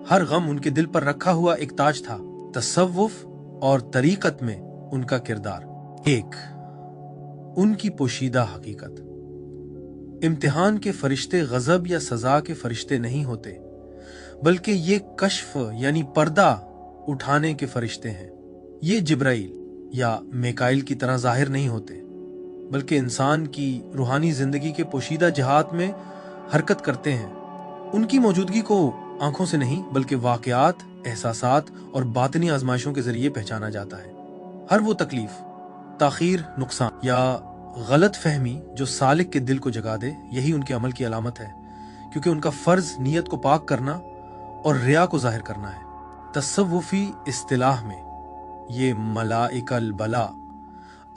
हर गम उनके दिल पर रखा हुआ एक ताज था। तसव्वुफ और तरीकत में उनका किरदार। 1 उनकी पोशीदा हकीकत। इम्तिहान के फरिश्ते गजब या सजा के फरिश्ते नहीं होते, बल्कि ये कश्फ यानी पर्दा उठाने के फरिश्ते हैं। ये जिब्राइल या मेकाइल की तरह जाहिर नहीं होते, बल्कि इंसान की रूहानी जिंदगी के पोशीदा जहात में हरकत करते हैं। उनकी मौजूदगी को आंखों से नहीं बल्कि वाकयात, एहसासात और बातनी आजमाइशों के जरिए पहचाना जाता है। हर वो तकलीफ, ताखीर, नुकसान या गलत फहमी जो सालिक के दिल को जगा दे, यही उनके अमल की अलामत है, क्योंकि उनका फर्ज नीयत को पाक करना और रिया को जाहिर करना है। तसव्वुफी इस्तिलाह में ये मलाइकल बला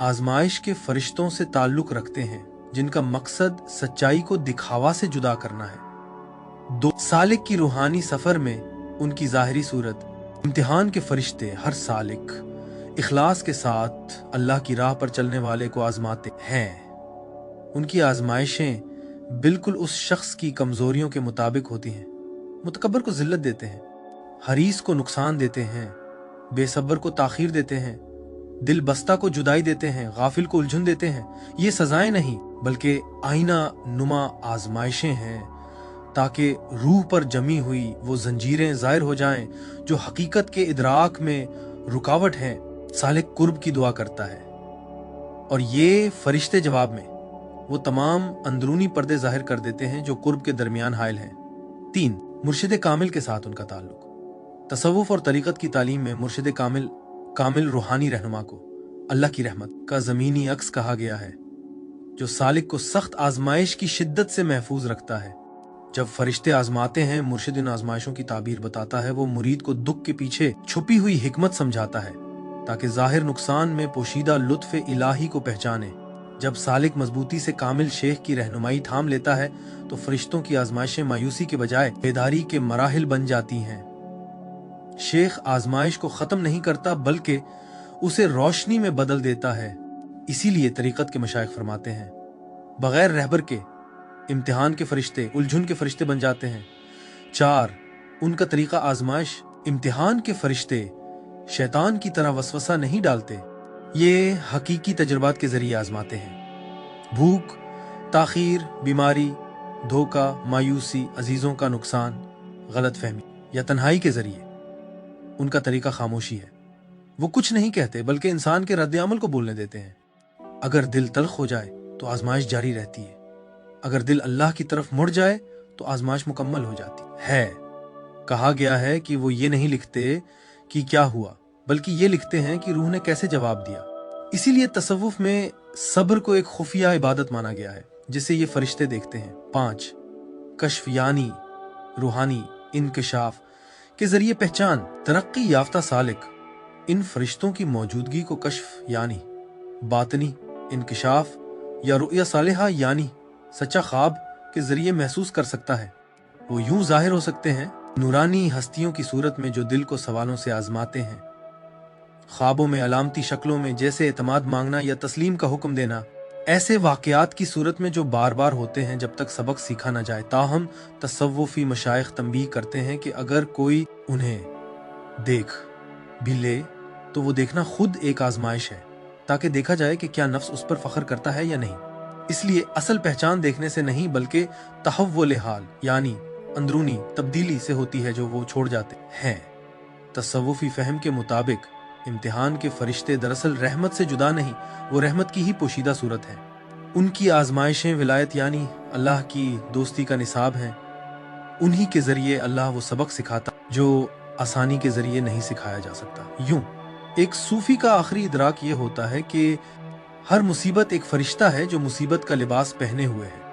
आजमाइश के फरिश्तों से ताल्लुक रखते हैं जिनका मकसद सच्चाई को दिखावा से जुदा करना है। 2 सालिक की रूहानी सफर में उनकी जाहिरी सूरत। इम्तिहान के फरिश्ते हर सालिक इखलास के साथ अल्लाह की राह पर चलने वाले को आजमाते हैं। उनकी आजमाइशें बिल्कुल उस शख्स की कमजोरियों के मुताबिक होती हैं। मुतकब्बर को जिल्लत देते हैं, हरीस को नुकसान देते हैं, बेसब्र को ताखीर देते हैं, दिल बस्ता को जुदाई देते हैं, गाफिल को उलझन देते हैं। ये सजाएं नहीं बल्कि आईना नुमा आजमाइशें हैं ताकि रूह पर जमी हुई वो जंजीरें जाहिर हो जाएं जो हकीकत के इदराक में रुकावट हैं। सालिक कुर्ब की दुआ करता है और ये फरिश्ते जवाब में वो तमाम अंदरूनी पर्दे जाहिर कर देते हैं जो कुर्ब के दरमियान हायल हैं। 3 मुर्शिद कामिल के साथ उनका ताल्लुक। तसव्वुफ और तरीकत की तालीम में मुर्शिद कामिल रूहानी रहनुमा को अल्लाह की रहमत का ज़मीनी अक्स कहा गया है, जो सालिक को सख्त आजमाइश की शिद्दत से महफूज रखता है। जब फरिश्ते आजमाते हैं, मुर्शिद इन आजमाइशों की ताबीर बताता है। वो मुरीद को दुख के पीछे छुपी हुई हिकमत समझाता है ताकि ज़ाहिर नुकसान में पोशीदा लुत्फ़ इलाही को पहचाने। जब सालिक मजबूती से कामिल शेख की रहनुमाई थाम लेता है तो फरिश्तों की आजमाइशें मायूसी के बजाय बेदारी के मराहिल बन जाती हैं। शेख आजमाइश को ख़त्म नहीं करता बल्कि उसे रोशनी में बदल देता है। इसीलिए तरीक़त के मशाइख फरमाते हैं, बग़ैर रहबर के इम्तिहान के फरिश्ते उलझन के फरिश्ते बन जाते हैं। 4, उनका तरीक़ा आजमाइश, इम्तिहान के फरिश्ते शैतान की तरह वसवसा नहीं डालते, ये हकीकी तजुर्बात के ज़रिए आजमाते हैं। भूख, ताख़ीर, बीमारी, धोखा, मायूसी, अजीज़ों का नुकसान, गलत फहमी या तन्हाई के ज़रिए। उनका तरीक़ा खामोशी है, वो कुछ नहीं कहते बल्कि इंसान के रद्द-ए-अमल को बोलने देते हैं। अगर दिल तल्ख हो जाए तो आजमाइश जारी रहती है, अगर दिल अल्लाह की तरफ मुड़ जाए तो आजमाइश मुकम्मल हो जाती है। कहा गया है कि वो ये नहीं लिखते कि क्या हुआ, बल्कि ये लिखते हैं कि रूह ने कैसे जवाब दिया। इसीलिए तसव्वुफ में सब्र को एक खुफिया इबादत माना गया है जिसे ये फरिश्ते देखते हैं। 5, कश्फ यानी रूहानी इनकशाफ के जरिए पहचान। तरक्की याफ्ता सालिक इन फरिश्तों की मौजूदगी को कश्फ यानी बातनी इनकशाफ या रुया सालिहा यानी सच्चा ख्वाब के जरिए महसूस कर सकता है। वो यूं जाहिर हो सकते हैं नूरानी हस्तियों की सूरत में जो दिल को सवालों से आजमाते हैं। ख्वाबों में अलामती शक्लों में जैसे एतमाद मांगना या तस्लीम का हुक्म देना, ऐसे वाकयात की सूरत में जो बार बार होते हैं जब तक सबक सीखा न जाए। ताहम तसव्वुफी मशाइख तंबीह करते हैं कि अगर कोई उन्हें देख भी ले तो वो देखना खुद एक आजमाइश है, ताकि देखा जाए कि क्या नफ्स उस पर फख्र करता है या नहीं। इसलिए असल पहचान देखने से नहीं बल्कि तहव्वुल हाल यानी अंदरूनी तब्दीली से होती है जो वो छोड़ जाते हैं। तसव्वुफी फहम के मुताबिक इम्तिहान के फरिश्ते दरअसल रहमत से जुदा नहीं, वो रहमत की ही पोशीदा सूरत है। उनकी आजमाइशें विलायत यानी अल्लाह की दोस्ती का निसाब हैं। उन्हीं के जरिए अल्लाह वो सबक सिखाता जो आसानी के जरिए नहीं सिखाया जा सकता। यूं एक सूफी का आखिरी इदराक ये होता है कि हर मुसीबत एक फरिश्ता है जो मुसीबत का लिबास पहने हुए है।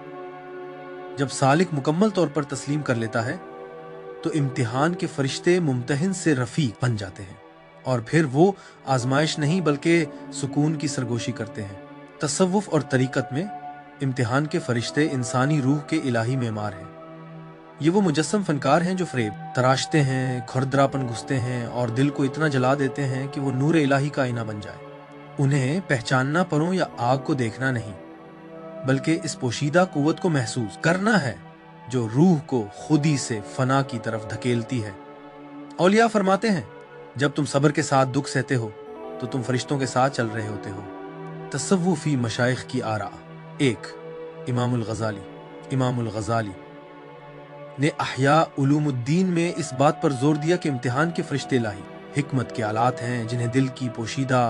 जब सालिक मुकम्मल तौर पर तस्लीम कर लेता है तो इम्तिहान के फरिश्ते मुम्तहिन से रफीक बन जाते हैं और फिर वो आजमाइश नहीं बल्कि सुकून की सरगोशी करते हैं। तसव्वुफ और तरीकत में इम्तिहान के फरिश्ते इंसानी रूह के इलाही मेमार हैं। ये वो मुजस्सम फनकार हैं जो फरेब तराशते हैं, खुरदरापन घुसते हैं और दिल को इतना जला देते हैं कि वो नूर इलाही का आईना बन जाए। उन्हें पहचानना परों या आग को देखना नहीं बल्कि इस पोशीदा कुव्वत को महसूस करना है जो रूह को खुदी से फना की तरफ धकेलती है। औलिया फरमाते हैं, जब तुम सब्र के साथ दुख सहते हो तो तुम फरिश्तों के साथ चल रहे होते हो। तसव्वुफी मशाइख की आरा। 1, इमामुल गजाली ने अहया उलूमुद्दीन में इस बात पर जोर दिया कि इम्तिहान के फरिश्ते इलाही हिकमत के आलात हैं जिन्हें दिल की पोशीदा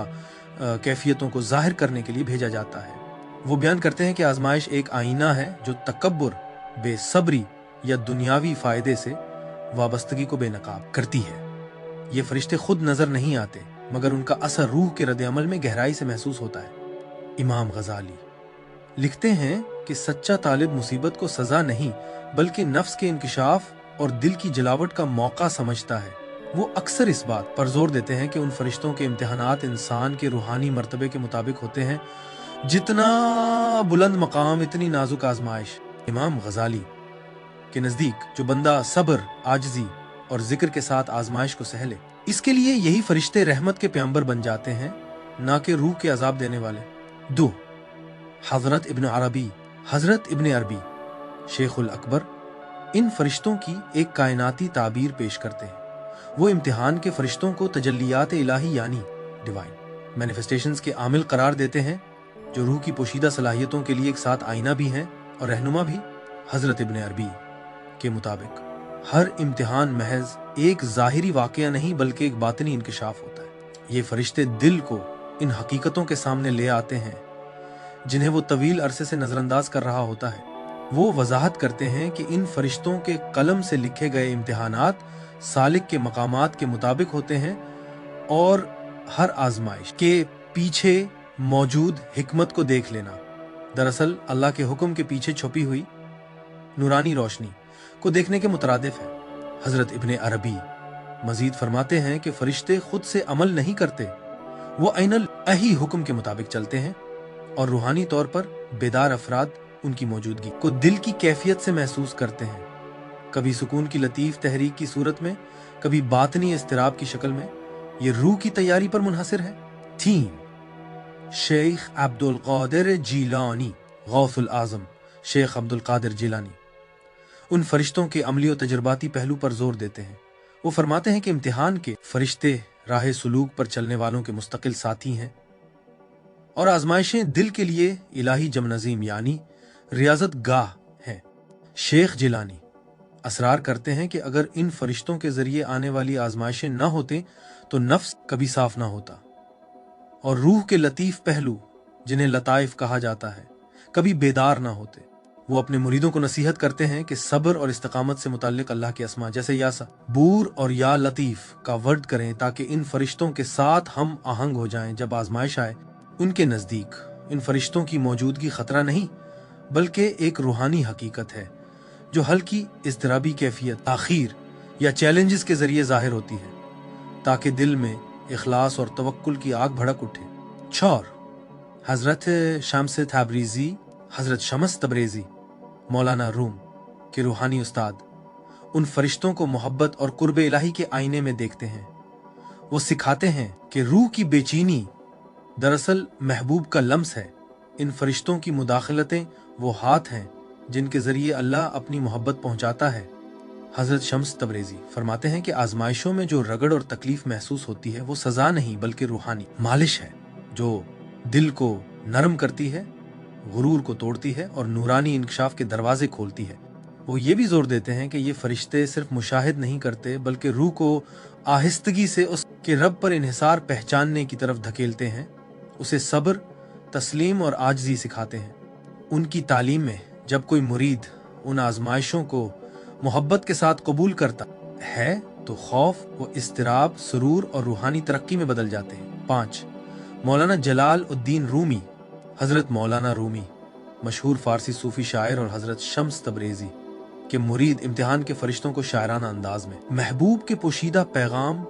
कैफियतों को जाहिर करने के लिए भेजा जाता है। वो बयान करते हैं कि आजमाइश एक आईना है जो तकब्बुर, बेसब्री या दुनियावी फायदे से वाबस्तगी को बेनकाब करती है। ये फरिश्ते खुद नजर नहीं आते मगर उनका असर रूह के रद्द-ए-अमल में गहराई से महसूस होता है। इमाम गजाली लिखते हैं कि सच्चा तालिब मुसीबत को सजा नहीं बल्कि नफ्स के इंकिशाफ और दिल की जलावट का मौका समझता है। वो अक्सर इस बात पर जोर देते हैं कि उन फरिश्तों के इम्तिहानात इंसान के रूहानी मर्तबे के मुताबिक होते हैं। जितना बुलंद मकाम इतनी नाजुक आजमाइश। इमाम गजाली के नजदीक जो बंदा सब्र, आजिजी और जिक्र के साथ आजमाइश को सहले, इसके लिए यही फरिश्ते रहमत के पैगंबर बन जाते हैं, ना कि रूह के अजाब देने वाले। 2, हजरत इब्न अरबी शेखुल अकबर इन फरिश्तों की एक कायनाती ताबीर पेश करते हैं। वो इम्तिहान के फरिश्तों को तजल्लियात इलाही यानी डिवाइन मैनिफेस्टेशंस के आमिल करार देते हैं जो रूह की पोशीदा सलाहियतों के लिए एक साथ आईना भी हैं और रहनुमा भी। हजरत इब्न अरबी के मुताबिक हर इम्तिहान महज एक जाहिरी वाकया नहीं बल्कि एक बातिनी इंकिशाफ होता है। ये फरिश्ते दिल को इन हकीकतों के सामने ले आते हैं जिन्हें वो तवील अरसे से नजरअंदाज कर रहा होता है। वो वजाहत करते हैं कि इन फरिश्तों के कलम से लिखे गए इम्तिहानात सालिक के मकामात के मुताबिक होते हैं और हर आजमाइश के पीछे मौजूद हिकमत को देख लेना दरअसल अल्लाह के हुक्म के पीछे छुपी हुई नूरानी रोशनी को देखने के मुतरादिफ है। हजरत इब्न अरबी मजीद फरमाते हैं कि फरिश्ते खुद से अमल नहीं करते वो ऐनल अही हुक्म के मुताबिक चलते हैं और रूहानी तौर पर बेदार अफराद उनकी मौजूदगी को दिल की कैफियत से महसूस करते हैं, कभी सुकून की लतीफ तहरीक की सूरत में, कभी बातनी इस्तिराब की शक्ल में। ये रूह की तैयारी पर मुनहसर है। थीम: शेख अब्दुल कादिर जीलानी, गौसुल आजम शेख अब्दुल कादिर जीलानी उन फरिश्तों के अमली और तजुर्बाती पहलू पर जोर देते हैं। वो फरमाते हैं कि इम्तिहान के फरिश्ते राह सुलूक पर चलने वालों के मुस्तकिल साथी हैं और आजमाइशें दिल के लिए इलाही जम नज़ीम यानी रियाजत गाह हैं। शेख जिलानी असरार करते हैं कि अगर इन फरिश्तों के जरिए आने वाली आजमाइशें न होते तो नफ्स कभी साफ ना होता और रूह के लतीफ पहलू, जिन्हें लताइफ कहा जाता है, कभी बेदार ना होते। वो अपने मुरीदों को नसीहत करते हैं कि सब्र और इस्तिकामत से मुताल्लिक अल्लाह के अस्मा जैसे या बूर और या लतीफ का वर्ड करें ताकि इन फरिश्तों के साथ हम आहंग हो जाएं। जब आजमाइश आए, उनके नज़दीक इन फरिश्तों की मौजूदगी खतरा नहीं बल्कि एक रूहानी हकीकत है जो हल्की इज़्तिराबी कैफियत, आखिर या चैलेंजेस के जरिए जाहिर होती है ताकि दिल में इखलास और तवक्कुल की आग भड़क उठे। चौर: हजरत शम्स तबरेज़ी, हजरत शम्स तबरेज़ी मौलाना रूम के रूहानी उस्ताद उन फरिश्तों को मोहब्बत और कुर्ब इलाही के आईने में देखते हैं। वो सिखाते हैं कि रूह की बेचैनी दरअसल महबूब का लम्स है। इन फरिश्तों की मुदाखलतें वो हाथ हैं जिनके जरिए अल्लाह अपनी मोहब्बत पहुंचाता है। हजरत शम्स तबरेज़ी फरमाते हैं कि आजमाइशों में जो रगड़ और तकलीफ महसूस होती है वो सजा नहीं बल्कि रूहानी मालिश है जो दिल को नरम करती है, गुरूर को तोड़ती है और नूरानी इंकशाफ के दरवाजे खोलती है। वो ये भी जोर देते हैं कि ये फरिश्ते सिर्फ मुशाहिद नहीं करते बल्कि रूह को आहिस्तगी से उसके रब पर इन्हिसार पहचानने की तरफ धकेलते हैं, उसे सब्र, तस्लीम और आजिज़ी सिखाते हैं। उनकी तालीम में जब कोई मुरीद उन आजमाइशों को मोहब्बत के साथ कबूल करता है तो खौफ व इस्तिराब सुरूर और रूहानी तरक्की में बदल जाते हैं। 5. मौलाना जलाल उद्दीन रूमी, हजरत मौलाना रूमी मशहूर फारसी सूफी शायर और हजरत शम्स तबरेज़ी के मुरीद इम्तिहान के फरिश्तों को शायराना अंदाज में महबूब के पोशीदा पैगाम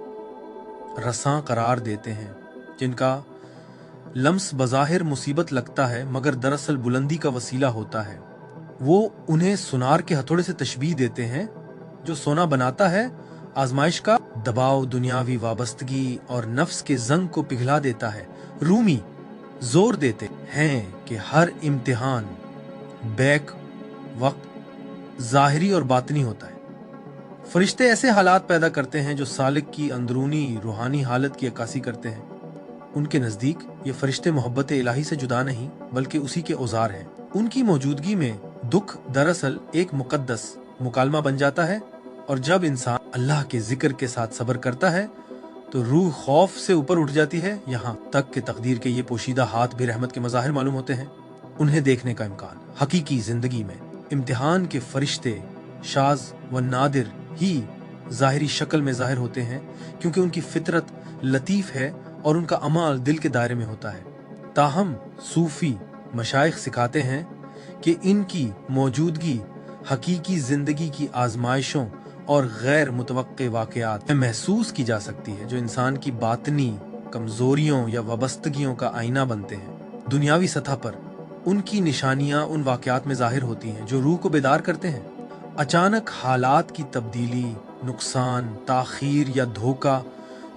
रसां करार देते हैं, जिनका लम्स बज़ाहिर मुसीबत लगता है मगर दरअसल बुलंदी का वसीला होता है। वो उन्हें सुनार के हथौड़े से तशबीह देते हैं जो सोना बनाता है। आजमाइश का दबाव दुनियावी वाबस्तगी और नफ्स के जंग को पिघला देता है। रूमी जोर देते हैं कि हर इम्तिहान बैक वक्त जाहिरी और बातनी होता है। फरिश्ते ऐसे हालात पैदा करते हैं जो सालिक की अंदरूनी रूहानी हालत की अक्कासी करते हैं। उनके नजदीक ये फरिश्ते मोहब्बत इलाही से जुदा नहीं बल्कि उसी के औजार हैं। उनकी मौजूदगी में दुख दरअसल एक मुकद्दस मुकालमा बन जाता है और जब इंसान अल्लाह के जिक्र के साथ सब्र करता है तो रूह खौफ से ऊपर उठ जाती है। यहाँ तक कि तकदीर के ये पोशीदा हाथ भी रहमत के मज़ाहिर मालूम होते हैं। उन्हें देखने का इम्कान हकीकी जिंदगी में इम्तिहान के फरिश्ते शाज व नादिर ही जाहिरी शक्ल में जाहिर होते हैं क्योंकि उनकी फितरत लतीफ है और उनका अमाल दिल के दायरे में होता है। ताहम सूफी मशाइख सिखाते हैं कि इनकी मौजूदगी हकीकी जिंदगी की आजमाइशों और गैर मुतवक्के वाक़यात में महसूस की जा सकती है जो इंसान की बातनी कमजोरियों या वाबस्तगियों का आईना बनते हैं। दुनियावी सतह पर उनकी निशानियां उन वाक़यात में जाहिर होती हैं जो रूह को बेदार करते हैं। अचानक हालात की तब्दीली, नुकसान, ताखीर या धोखा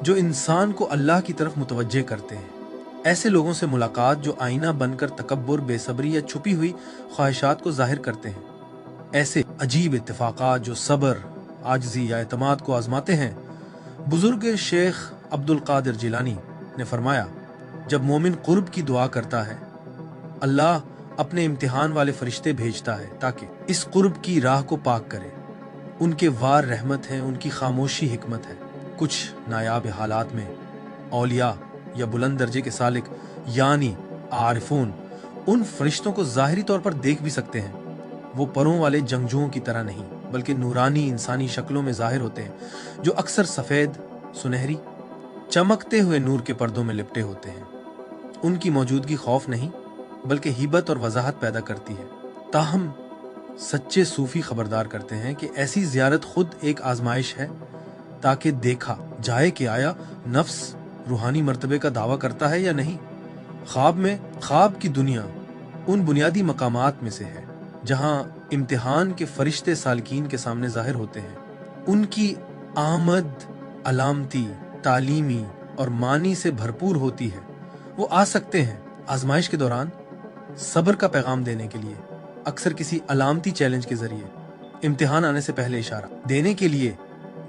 जो इंसान को अल्लाह की तरफ मुतवज्जे करते हैं। ऐसे लोगों से मुलाकात जो आईना बनकर तकब्बुर, बेसब्री या छुपी हुई ख्वाहिशात को जाहिर करते हैं। ऐसे अजीब इत्तेफाकात जो सब्र, आजिज़ी या एतमाद को आजमाते हैं। बुजुर्ग शेख अब्दुल कादिर जिलानी ने फरमाया, जब मोमिन कुर्ब की दुआ करता है अल्लाह अपने इम्तिहान वाले फरिश्ते भेजता है ताकि इस कुर्ब की राह को पाक करे। उनके वार रहमत है, उनकी खामोशी हिकमत है। कुछ नायाब हालात में औलिया या बुलंद दर्जे के सालिक यानी आरिफून उन फरिश्तों को ज़ाहिरी तौर पर देख भी सकते हैं। वो परों वाले जंगजुओं की तरह नहीं बल्कि नूरानी इंसानी शक्लों में जाहिर होते हैं जो अक्सर सफ़ेद, सुनहरी, चमकते हुए नूर के पर्दों में लिपटे होते हैं। उनकी मौजूदगी खौफ नहीं बल्कि हिबत और वजाहत पैदा करती है। ताहम सच्चे सूफी खबरदार करते हैं कि ऐसी ज़ियारत खुद एक आजमाइश है ताकि देखा जाए कि आया नफ्स रूहानी मर्तबे का दावा करता है या नहीं। ख्वाब की दुनिया उन बुनियादी मकामात में से है जहां इम्तिहान के फरिश्ते सालकीन के सामने जाहिर होते हैं। उनकी आमद अलामती, तालीमी और मानी से भरपूर होती है। वो आ सकते हैं आजमाइश के दौरान सब्र का पैगाम देने के लिए, अक्सर किसी अलामती चैलेंज के जरिए, इम्तिहान आने से पहले इशारा देने के लिए,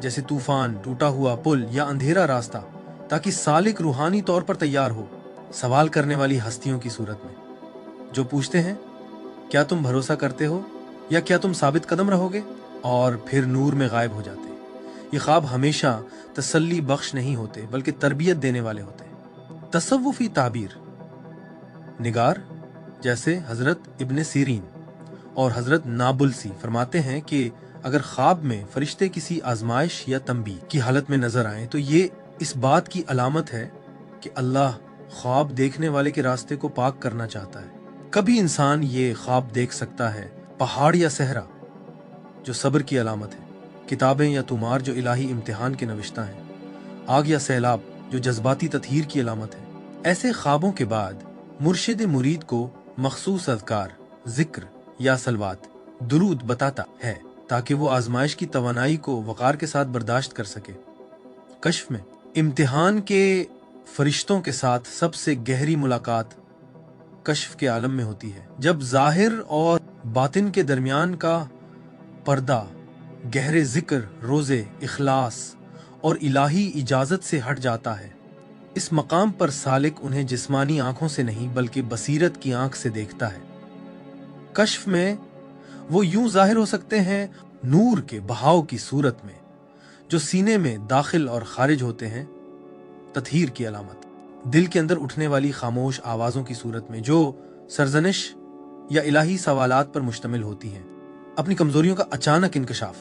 जैसे तूफान, टूटा हुआ पुल या अंधेरा रास्ता, ताकि सालिक रूहानी तौर पर तैयार हो। सवाल करने वाली हस्तियों की सूरत में जो पूछते हैं, क्या तुम भरोसा करते हो या क्या तुम साबित कदम रहोगे, और फिर नूर में गायब हो जाते। ये ख्वाब हमेशा तसल्ली बख्श नहीं होते बल्कि तरबियत देने वाले होते। तसव्वुफी ताबीर निगार जैसे हजरत इब्ने सीरीन और हजरत नाबुल्सी फरमाते हैं कि अगर ख्वाब में फरिश्ते किसी आजमाइश या तंबी की हालत में नजर आए तो ये इस बात की अलामत है कि अल्लाह ख्वाब देखने वाले के रास्ते को पाक करना चाहता है। कभी इंसान ये ख्वाब देख सकता है पहाड़ या सहरा, जो सब्र की अलामत है, किताबें या तुमार जो इलाही इम्तिहान के नविश्ता हैं, आग या सैलाब जो जज्बाती तत्हीर की अलामत है। ऐसे ख्वाबों के बाद मुर्शिद मुरीद को मखसूस अज़कार, जिक्र या सलवात, दुरूद बताता है ताकि वो आजमाइश की तवानाई को वक़ार के साथ बर्दाश्त कर सके। कश्फ में इम्तिहान के फरिश्तों के साथ सबसे गहरी मुलाकात कश्फ के आलम में होती है, जब जाहिर और बातिन के दरमियान का पर्दा गहरे जिक्र, रोजे, इखलास और इलाही इजाजत से हट जाता है। इस मकाम पर सालिक उन्हें जिस्मानी आंखों से नहीं बल्कि बसीरत की आंख से देखता है। कश्फ में वो यूं जाहिर हो सकते हैं नूर के बहाव की सूरत में, जो सीने में दाखिल और खारिज होते हैं, तत्हीर की अलामत, दिल के अंदर उठने वाली खामोश आवाजों की सूरत में, जो सरजनिश या इलाही सवालात पर मुश्तमिल होती हैं। अपनी कमजोरियों का अचानक इंकशाफ,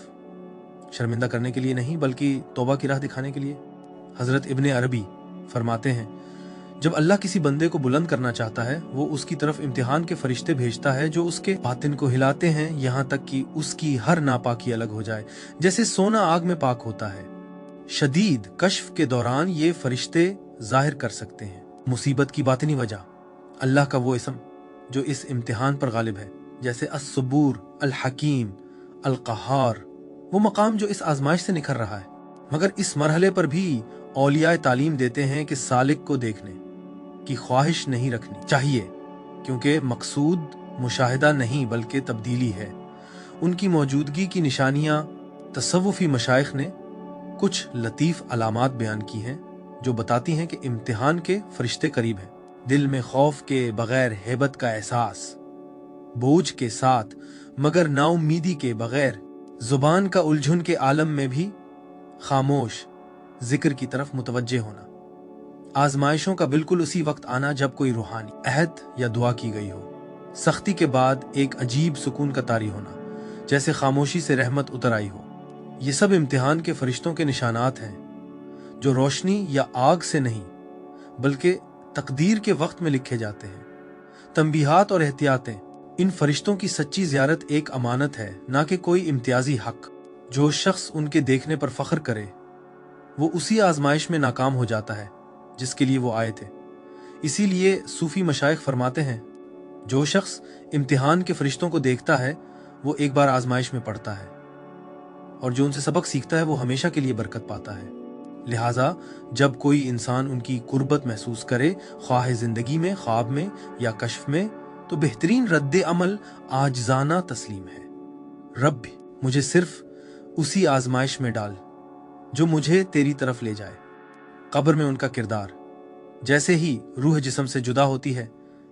शर्मिंदा करने के लिए नहीं बल्कि तौबा की राह दिखाने के लिए। हजरत इब्ने अरबी फरमाते हैं, जब अल्लाह किसी बंदे को बुलंद करना चाहता है, वो उसकी तरफ इम्तिहान के फरिश्ते भेजता है जो उसके बातिन को हिलाते हैं यहाँ तक कि उसकी हर नापाकी अलग हो जाए, जैसे सोना आग में पाक होता है। शदीद कश्फ के दौरान ये फरिश्ते जाहिर कर सकते हैं मुसीबत की बातिनी वजह, अल्लाह का वो इसम जो इस इम्तिहान पर गालिब है, जैसे अस-सबूर, अल-हकीम, अल-क़हार, वो मकाम जो इस आजमाइश से निखर रहा है। मगर इस मरहले पर भी औलिया तालीम देते हैं कि सालिक को देखने की ख्वाहिश नहीं रखनी चाहिए, क्योंकि मकसूद मुशाहिदा नहीं बल्कि तब्दीली है। उनकी मौजूदगी की निशानियां तसव्वुफी मशाइख ने कुछ लतीफ़ अलामात बयान की हैं जो बताती हैं कि इम्तिहान के फरिश्ते करीब हैं। दिल में खौफ के बगैर हेबत का एहसास, बोझ के साथ मगर नाउम्मीदी के बगैर, जुबान का उलझन के आलम में भी खामोश जिक्र की तरफ मुतवज्जे होना। आजमाइशों का बिल्कुल उसी वक्त आना जब कोई रूहानी अहद या दुआ की गई हो। सख्ती के बाद एक अजीब सुकून का तारी होना, जैसे खामोशी से रहमत उतर आई हो। ये सब इम्तिहान के फरिश्तों के निशानात हैं जो रोशनी या आग से नहीं बल्कि तकदीर के वक्त में लिखे जाते हैं। तंबीहात और एहतियातें, इन फरिश्तों की सच्ची ज़ियारत एक अमानत है, ना कि कोई इम्तियाजी हक। जो शख्स उनके देखने पर फख्र करे वो उसी आजमाइश में नाकाम हो जाता है जिसके लिए वो आए थे। इसीलिए सूफी मशाइख फरमाते हैं, जो शख्स इम्तिहान के फरिश्तों को देखता है वो एक बार आजमाइश में पड़ता है, और जो उनसे सबक सीखता है वो हमेशा के लिए बरकत पाता है। लिहाजा जब कोई इंसान उनकी कुर्बत महसूस करे, ख्वाह जिंदगी में, ख्वाब में या कश्फ में, तो बेहतरीन रद्द अमल आजजाना तस्लीम है। रब मुझे सिर्फ उसी आजमाइश में डाल जो मुझे तेरी तरफ ले जाए। कब्र में उनका किरदार, जैसे ही रूह जिस्म से जुदा होती है,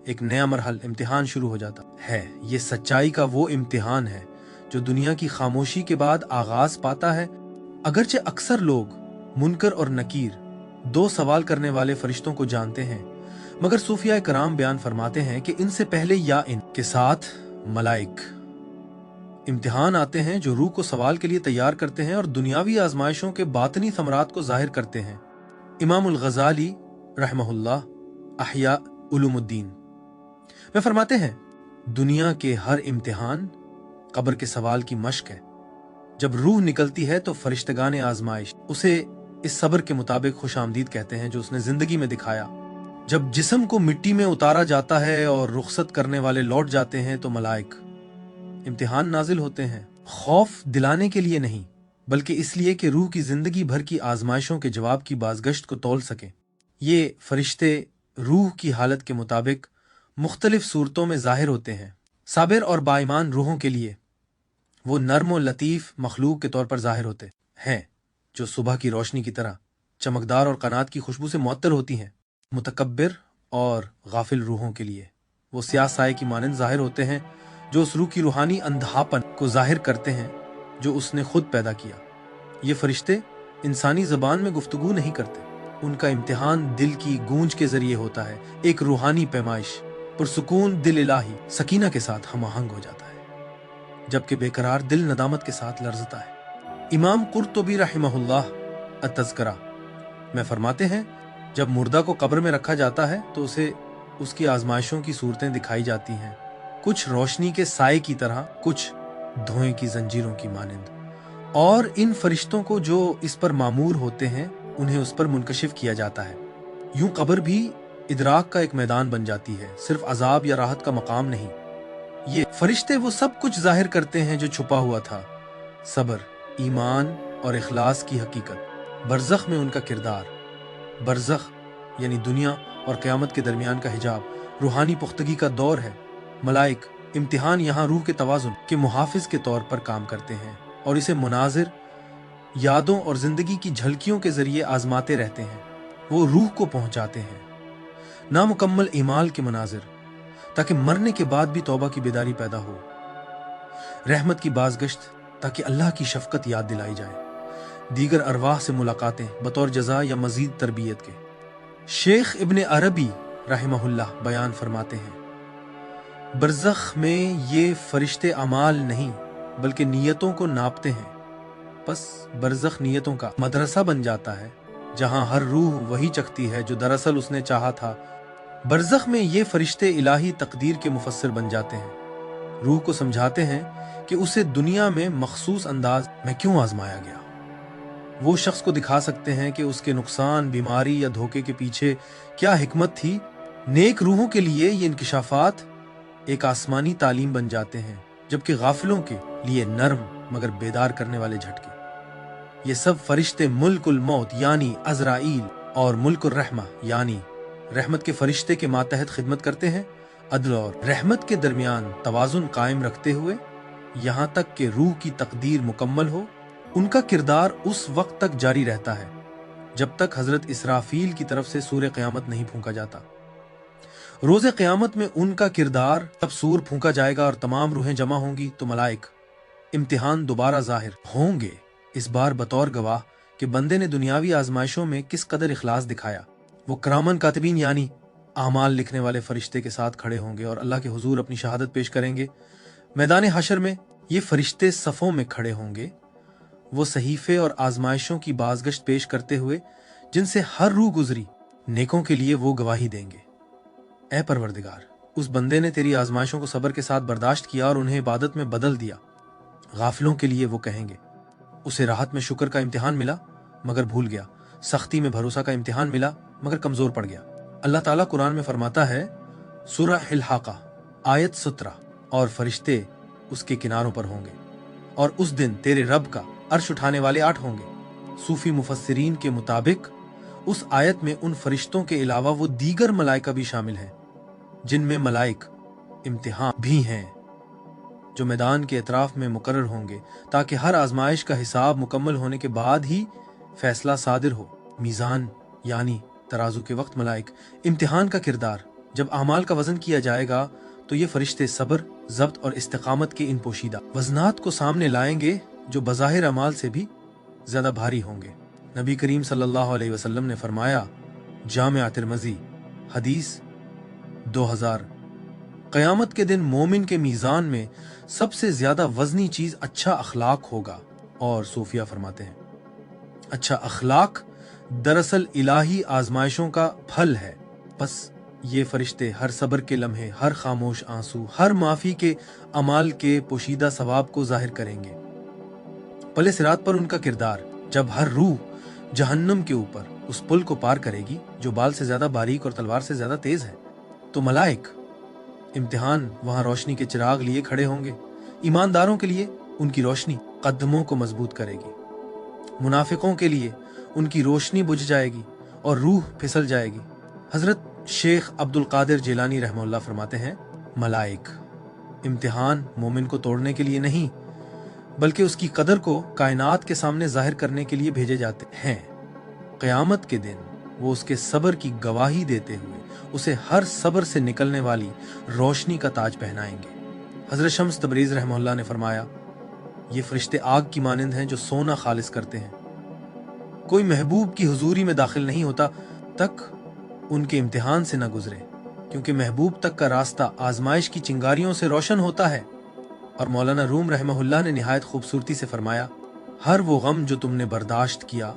एक नया मरहल इम्तिहान शुरू हो जाता है। ये सच्चाई का वो इम्तिहान है जो दुनिया की खामोशी के बाद आगाज पाता है। अगरचे अक्सर लोग मुनकर और नकीर, दो सवाल करने वाले फरिश्तों को जानते हैं, मगर सूफिया कराम बयान फरमाते हैं कि इनसे पहले या इनके साथ मलाइक इम्तिहान आते हैं जो रूह को सवाल के लिए तैयार करते हैं और दुनियावी आजमाइशों के बातनी समरात को जाहिर करते हैं। इमामुल गजाली रहमहुल्लाह अहया उलूमुद्दीन में फरमाते हैं, दुनिया के हर इम्तिहान कब्र के सवाल की मश्क है। जब रूह निकलती है तो फरिश्तगान आजमाइश उसे इस सब्र के मुताबिक खुश आमदीद कहते हैं जो उसने जिंदगी में दिखाया। जब जिस्म को मिट्टी में उतारा जाता है और रुखसत करने वाले लौट जाते हैं तो मलाइक इम्तिहान नाजिल होते हैं, खौफ दिलाने के लिए नहीं बल्कि इसलिए कि रूह की जिंदगी भर की आजमाइशों के जवाब की बाज़गश्त को तौल सके। ये फरिश्ते रूह की हालत के मुताबिक मुख्तलिफ सूरतों में जाहिर होते हैं। साबिर और बाईमान रूहों के लिए वो नर्म और लतीफ़ मखलूक के तौर पर जाहिर होते हैं जो सुबह की रोशनी की तरह चमकदार और कनात की खुशबू से मुअत्तर होती हैं। मुतकब्बिर और गाफिल रूहों के लिए वो स्याह साए की मानंद जाहिर होते हैं जो उस रूह की रूहानी अंधापन को जाहिर करते हैं जो उसने खुद पैदा किया। ये फरिश्ते इंसानी ज़बान में गुफ्तगू नहीं करते, उनका इम्तिहान दिल की गूंज के जरिए होता है। एक रूहानी पैमाइश पुरसुकून दिल इलाही सकीना के साथ हमआहंग हो जाता है, जबकि बेकरार दिल नदामत के साथ लर्जता है। इमाम कुर्तुबी रहमहुल्लाह अत-तज़किरा में फरमाते हैं, जब मुर्दा को कब्र में रखा जाता है तो उसे उसकी आजमाइशों की सूरतें दिखाई जाती हैं, कुछ रोशनी के साए की तरह, कुछ धुएं की जंजीरों की मानिंद। और इन फरिश्तों को जो इस पर मामूर होते हैं उन्हें उस पर मुनकशिफ किया जाता है। यूं कब्र भी इदराक का एक मैदान बन जाती है, सिर्फ अजाब या राहत का मकाम नहीं। ये फरिश्ते वो सब कुछ जाहिर करते हैं जो छुपा हुआ था, सब्र, ईमान और इखलास की हकीकत। बरज़ख में उनका किरदार, बरज़ख यानी दुनिया और क़यामत के दरमियान का हिजाब, रूहानी पुख्तगी का दौर है। मलाइक इम्तिहान यहाँ रूह के तवाज़ुन के मुहाफिज के तौर पर काम करते हैं और इसे मुनाजिर, यादों और जिंदगी की झलकियों के जरिए आजमाते रहते हैं। वो रूह को पहुंचाते हैं नामुकम्मल ईमाल के मनाजिर, ताकि मरने के बाद भी तौबा की बेदारी पैदा हो, रहमत की बाज़गश्त ताकि अल्लाह की शफकत याद दिलाई जाए, दीगर अरवाह से मुलाकातें बतौर जज़ा या मजीद तरबियत के। शेख इब्ने अरबी रहमहुल्लाह बयान फरमाते हैं, बरज़ख में ये फरिश्ते अमाल नहीं बल्कि नीयतों को नापते हैं। बस बरज़ख नीयतों का मदरसा बन जाता है जहां हर रूह वही चखती है जो दरअसल उसने चाहा था। बरज़ख में ये फरिश्ते इलाही तकदीर के मुफस्सिर बन जाते हैं, रूह को समझाते हैं कि उसे दुनिया में मखसूस अंदाज में क्यों आजमाया गया। वो शख्स को दिखा सकते हैं कि उसके नुकसान, बीमारी या धोखे के पीछे क्या हिकमत थी। नेक रूहों के लिए ये इंकिशाफात एक आसमानी तालीम बन जाते हैं, जबकि गाफिलों के लिए नर्म मगर बेदार करने वाले झटके। ये सब फरिश्ते मुल्कुल मौत यानी अज़राइल और मुल्कुर रहमा यानी रहमत के फरिश्ते के मातहत खिदमत करते हैं, अदल और रहमत के दरमियान तवाज़ुन कायम रखते हुए यहाँ तक कि रूह की तकदीर मुकम्मल हो। उनका किरदार उस वक्त तक जारी रहता है जब तक हजरत इसराफील की तरफ से सूर क़यामत नहीं फूंका जाता। रोज़े क़यामत में उनका किरदार जब सूर फूंका जाएगा और तमाम रूहें जमा होंगी तो मलाइक इम्तिहान दोबारा जाहिर होंगे, इस बार बतौर गवाह कि बंदे ने दुनियावी आजमाइशों में किस कदर इखलास दिखाया। वो करामन कातिबीन यानी आमाल लिखने वाले फरिश्ते के साथ खड़े होंगे और अल्लाह के हुजूर अपनी शहादत पेश करेंगे। मैदान हशर में ये फरिश्ते सफ़ों में खड़े होंगे, वो सहीफे और आजमाइशों की बाज़गश्त पेश करते हुए जिनसे हर रूह गुजरी, नेकों के लिए वो गवाही देंगे। ऐ परवरदिगार, उस बंदे ने तेरी आजमाइशों को सब्र के साथ बर्दाश्त किया और उन्हें इबादत में बदल दिया। गाफिलों के लिए वो कहेंगे, उसे राहत में शुक्र का इम्तिहान मिला मगर भूल गया, सख्ती में भरोसा का इम्तिहान मिला मगर कमजोर पड़ गया। अल्लाह ताला कुरान में फरमाता है, सूरह हिल हाका आयत 17, और फरिश्ते उसके किनारों पर होंगे और उस दिन तेरे रब का अर्श उठाने वाले 8 होंगे। सूफी मुफस्सिरीन के मुताबिक उस आयत में उन फरिश्तों के अलावा वो दीगर मलाइका भी शामिल हैं जिनमें मलाइक इम्तिहान भी हैं जो मैदान के अतराफ में मुकर्रर होंगे ताकि हर आजमाइश का हिसाब मुकम्मल होने के बाद ही फैसला सादिर हो। मीज़ान यानी तराजू के वक्त मलाइक इम्तिहान का किरदार, जब आमाल का वजन किया जाएगा तो ये फरिश्ते सब्र, ज़ब्त और इस्तिकामत के इन पोशीदा वजनात को सामने लाएंगे जो बज़ाहिर अमाल से भी ज्यादा भारी होंगे। नबी करीम सल्लल्लाहु अलैहि वसल्लम ने फरमाया, जामिआ तिरमिज़ी हदीस 2000, क़यामत के दिन मोमिन के मीज़ान में सबसे ज्यादा वजनी चीज अच्छा अखलाक होगा। और सूफिया फरमाते हैं, अच्छा अखलाक दरअसल इलाही आजमाइशों का फल है। बस ये फरिश्ते हर सब्र के लम्हे, हर खामोश आंसू, हर माफी के अमाल के पोशीदा सवाब को जाहिर करेंगे। पले सिरात पर उनका किरदार, जब हर रूह जहन्नुम के ऊपर उस पुल को पार करेगी जो बाल से ज्यादा बारीक और तलवार से ज्यादा तेज है, तो मलाइक इम्तिहान वहां रोशनी के चिराग लिए खड़े होंगे। ईमानदारों के लिए उनकी रोशनी कदमों को मजबूत करेगी, मुनाफिकों के लिए उनकी रोशनी बुझ जाएगी और रूह फिसल जाएगी। हजरत शेख अब्दुल कादिर जिलानी रहमहुल्लाह फरमाते हैं, मलाइक इम्तिहान मोमिन को तोड़ने के लिए नहीं बल्कि उसकी कदर को कायनात के सामने जाहिर करने के लिए भेजे जाते हैं। क़यामत के दिन वो उसके सब्र की गवाही देते हुए उसे हर सब्र से निकलने वाली रोशनी का ताज पहनाएंगे। हजरत शम्स तबरीज़ रहमहुल्लाह ने फरमाया, ये फरिश्ते आग की मानिंद हैं जो सोना खालिस करते हैं। कोई महबूब की हुजूरी में दाखिल नहीं होता तक उनके इम्तिहान से न गुजरे, क्योंकि महबूब तक का रास्ता आजमाइश की चिंगारियों से रोशन होता है। और मौलाना रूम रहमहुल्लाह ने निहायत खूबसूरती से फरमाया, हर वो गम जो तुमने बर्दाश्त किया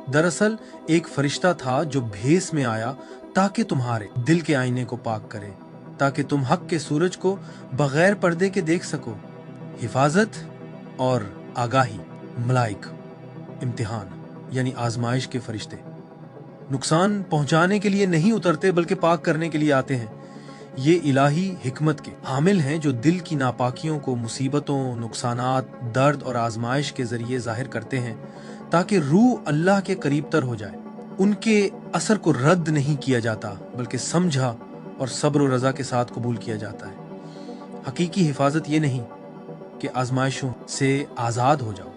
दरअसल एक फरिश्ता था जो भेस में आया ताकि तुम्हारे दिल के आईने को पाक करे, ताकि तुम हक के सूरज को बगैर पर्दे के देख सको। हिफाजत और आगाही। मलाइक इम्तिहान यानी आजमाइश के फरिश्ते नुकसान पहुंचाने के लिए नहीं उतरते बल्कि पाक करने के लिए आते हैं। ये इलाही हिकमत के हामिल हैं जो दिल की नापाकियों को मुसीबतों, नुकसानात, दर्द और आजमाइश के जरिए जाहिर करते हैं ताकि रूह अल्लाह के करीब तर हो जाए। उनके असर को रद्द नहीं किया जाता बल्कि समझा और सब्र और रजा के साथ कबूल किया जाता है। हकीकी हिफाजत ये नहीं कि आजमाइशों से आज़ाद हो जाओ,